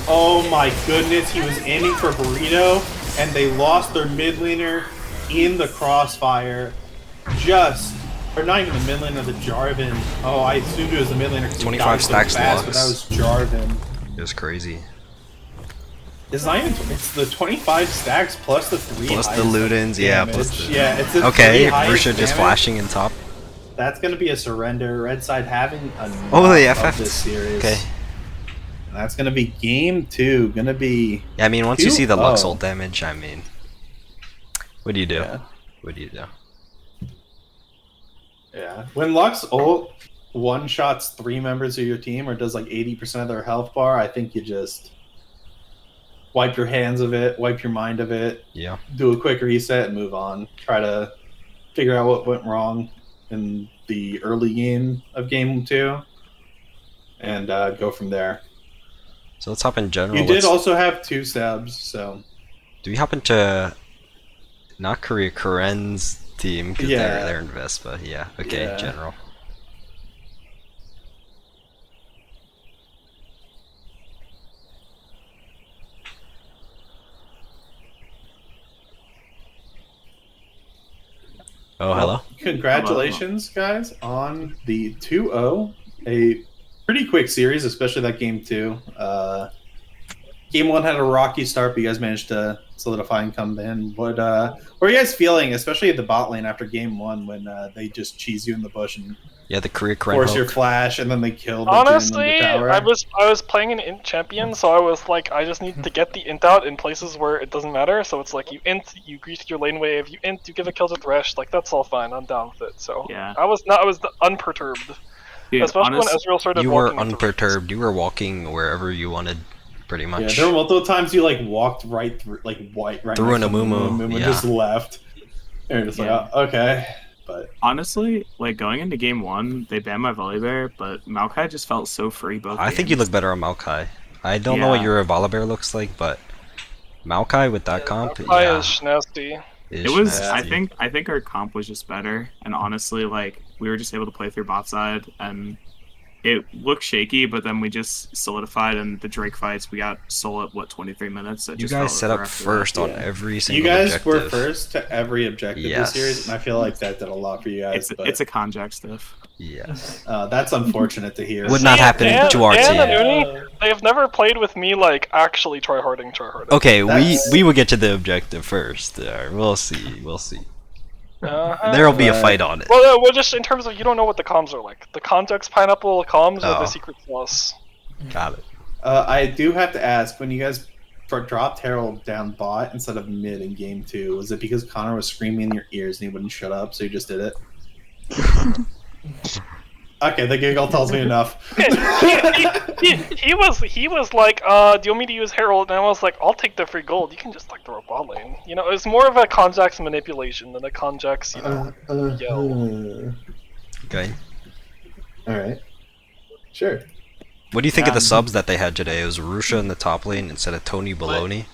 Oh my goodness, he was aiming for Burrito, and they lost their mid laner in the crossfire. Or not even the mid laner, the Jarvan. Oh, I assumed it was the mid laner. 25 stacks fast, but Lux. that was Jarvan. It was crazy. It's not even. It's the 25 stacks plus the 3 Plus the highest Ludens, yeah. damage. Plus the... Yeah, it's the Okay, 3 highest Rusha just damage. flashing in top. That's gonna be a surrender. Red side having enough Oh, the of FF. this series. Okay. And that's gonna be game 2. Gonna be. Yeah, I mean, once you see the Lux 2-0. ult damage, I mean, what do you do? Yeah. What do you do? Yeah. When Lux ult one-shots 3 members of your team or does like 80% of their health bar, I think you just wipe your hands of it, wipe your mind of it, Yeah. do a quick reset and move on. Try to figure out what went wrong in the early game of game 2 and go from there. So let's hop in general. You did Let's- also have 2 subs, so Do we happen to not Korea Karen's team? 'Cause Yeah. they're in Vespa. Yeah. Okay. Yeah. General. Oh, hello. congratulations, guys, on the 2-0. A pretty quick series, especially that game 2. Game 1 had a rocky start, but you guys managed to solidify and come in. What are you guys feeling, especially at the bot lane after game 1 when they just cheese you in the bush and Yeah, the Korea Karen force your hook. flash and then they killed the Honestly, dude in the tower? I was playing an int champion, so I was like, I just need to get the int out in places where it doesn't matter. So it's like you int, you grease your lane wave, you int, you give a kill to Thresh, like that's all fine. I'm down with it. So Yeah. I was unperturbed, Dude, especially when honest, Ezreal started You were walking into unperturbed. You were walking wherever you wanted, pretty Yeah, much. there were multiple times you like walked right through, like right Through next an to Amumu, and yeah. just left. And you're just Yeah. like, oh, okay, but honestly, like going into game 1, they banned my Volibear, but Maokai just felt so free both I think you games. look better on Maokai. I don't know what Yeah. your Volibear looks like, but Maokai with that comp, Maokai yeah, is nasty. is It was. nasty. I think our comp was just better, and honestly, like we were just able to play through bot side, and it looked shaky, but then we just solidified. And the Drake fights, we got soul at what 23 minutes. It You just guys felt set over up after first on Yeah. every you single guys objective. were first to every objective Yes. this series, and I feel like that did a lot for you guys. That. but It's a conjack stuff. Yes. that's unfortunate to hear. Would not happen Dan- to our Dan team. and Uni, they've never played with me like actually tryharding. Okay, That's- we will get to the objective first. We'll see. We'll see. Uh-huh. There'll be a Right. fight on it. Well, just in terms of you don't know what the comms are like. The context pineapple comms are Oh. the secret sauce. Got it. I do have to ask, when you guys dropped Herald down bot instead of mid in game 2, was it because Connor was screaming in your ears and he wouldn't shut up, so you just did it? Okay, the giggle tells me enough. he was like, do you want me to use Herald? And I was like, I'll take the free gold. You can just like throw a bot lane. You know, it's more of a Conjax manipulation than a Conjax, yell. Okay. Alright. Sure. What do you think of the Yeah. subs that they had today? It was Rusha in the top lane instead of Tony Baloney,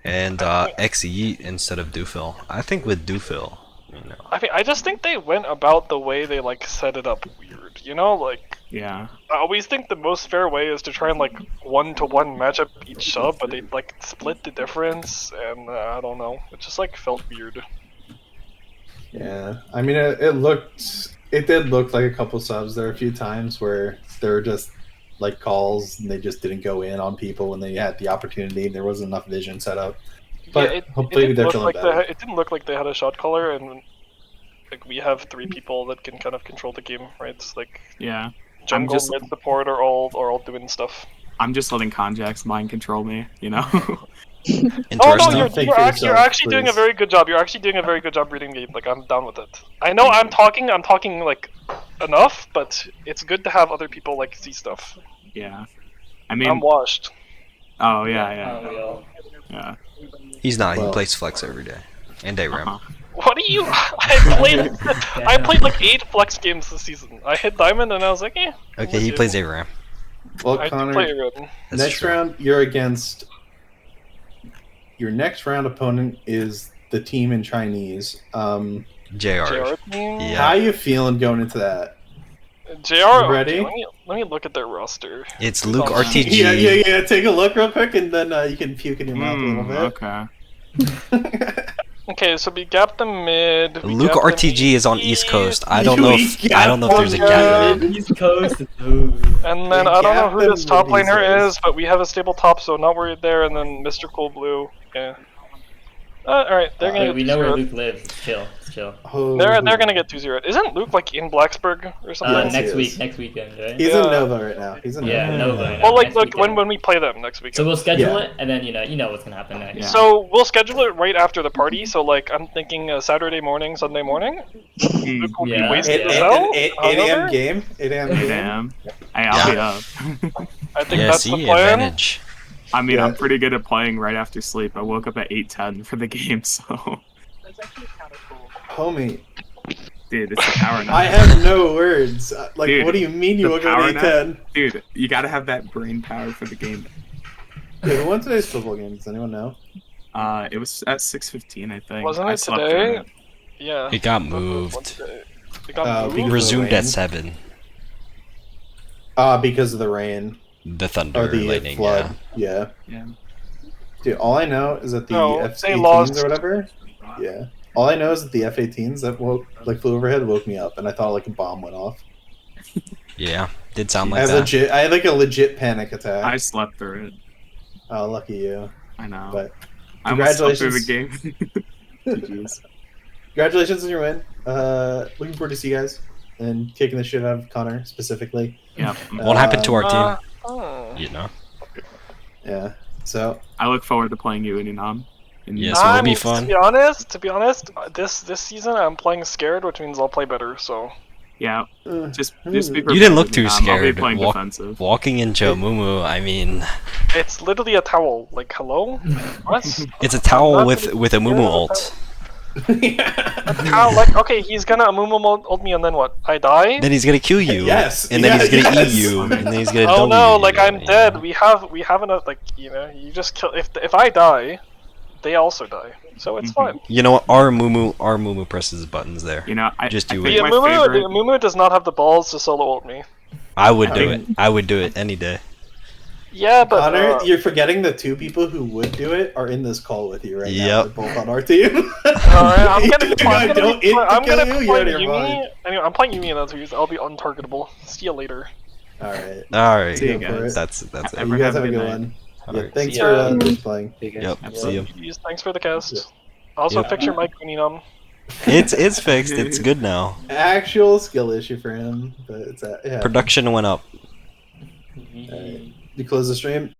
and XE instead of Dufil. I think with Dufil, you know. I just think they went about the way they like set it up weird. You know, like Yeah. I always think the most fair way is to try and like 1-to-1 match up each sub, but they like split the difference, and I don't know. It just like felt weird. Yeah. I mean, it did look like a couple subs. There were a few times where there were just like calls and they just didn't go in on people when they had the opportunity and there wasn't enough vision set up. But yeah, hopefully didn't they're look feeling like better. it didn't look like they had a shot caller, and like we have 3 people that can kind of control the game, right? It's like Yeah. jungle, just- mid support are all doing stuff. I'm just letting conjacks mind control me. You know. Oh no, Interesting. you're, Think you're, for actually, you're yourself, actually doing a please. very good job. You're actually doing a very good job reading the game. Like I'm down with it. I know I'm talking like enough, but it's good to have other people like see stuff. Yeah. I mean. I'm washed. Oh yeah. Yeah. He's not. He Well- plays flex every day and ARAM. Uh-huh. What do you? I played like 8 flex games this season. I hit diamond and I was like, eh. Okay, he legit. plays ARAM. Well, I do Connor, play Aaron. That's next true. round you're against your next round opponent is the team in Chinese. JR. JR team? Yeah. How you feeling going into that? JR, Ready? okay, let me look at their roster. It's Luke Oh, RTG. Yeah. Take a look real quick, and then you can puke in your mouth a little bit. Okay. Okay, so we gapped them mid. we Luke gapped them RTG is on East Coast. I don't You know eat if there's a gap gap. mid. East Coast. Ooh. And then We I don't know gapped who them this top mid, he laner says. is, but we have a stable top, so not worried there. And then Mr. Cool Blue. Yeah. Alright, they're gonna We get know where 2-0. Luke lives. It's chill. It's chill. Oh, They're gonna get 2-0. Isn't Luke like in Blacksburg or something? Yes, he is. Next weekend, right? He's Yeah. in Nova right now. He's in Yeah, Nova. Nova. Well, like next like weekend. when we play them next weekend. So we'll schedule Yeah. it, and then you know what's gonna happen next. Yeah. So we'll schedule it right after the party. So like I'm thinking Saturday morning, Sunday morning. Mm, Luke will Yeah. be wasted Eight as hell. 8 a.m. hungover. game. 8 a.m. 8 game. a.m. Hey, I'll be up. I think Yeah, that's see, the plan. advantage. I mean, Yeah. I'm pretty good at playing right after sleep. I woke up at 8:10 for the game, so Homie, dude, it's the power nap. I have no words. Like, Dude, what do you mean you the woke up power at nap? 8:10? Dude, you gotta have that brain power for the game. Yeah, who won today's football game? Does anyone know? It was at 6:15, I think. Wasn't I it slept today? through it. Yeah. It got moved. It got Uh, moved. because- Resumed rain. at 7. Because of the rain The thunder, or the lightning, flood. Yeah. Yeah. Dude, all I know is that the No, they lost. F-18s or whatever. Yeah. All I know is that the F-18s that flew overhead woke me up, and I thought like a bomb went off. Yeah, did sound I like that. had like a legit panic attack. I slept through it. Oh, lucky you. I know. But I almost slept through the congratulations. game. GG's. Congratulations on your win. Looking forward to see you guys and kicking the shit out of Connor specifically. Yeah. What happened to our team? Oh. You know. Yeah. So I look forward to playing you in Inam. Yes, will it be I'm- fun? To be honest, this season I'm playing scared, which means I'll play better. So Yeah. uh, Just be You prepared didn't look in too Inam. I'll scared. be playing Walk- defensive. Walking into Mumu, I mean, it's literally a towel. Like hello, what? it's a towel Not with really a Mumu scared of a ult. A towel, like okay, he's gonna Amumu ult me, and then what? I die. Then he's gonna kill you. Yes, And then he's yeah, gonna yes. eat you. And then he's gonna Oh W no, you, like I'm you dead. know. We have enough. Like you just kill. If I die, they also die. So it's fine. You know what? Our Mumu presses buttons there. You know, I Just I do think it. Yeah, my favorite. Mumu does not have the balls to solo ult me. I would do it. I would do it any day. Yeah, but Connor, you're forgetting the two people who would do it are in this call with you right now. Yep. They're both on our team. alright, I'm gonna be I don't playing your Yumi. mind. Anyway, I'm playing Yumi in that series. I'll be untargetable. See you later. All right. All right. See you Go for guys. it. That's it. You Everyone guys have have a a good good night. one. All Yeah, right. thanks See for ya. just playing. Yep. See you. Thanks for the cast. Also, Yep. fix your mic, Kuninam. It's fixed. It's good now. Actual skill issue for him, but it's yeah. Production went up. Alright. You close the stream.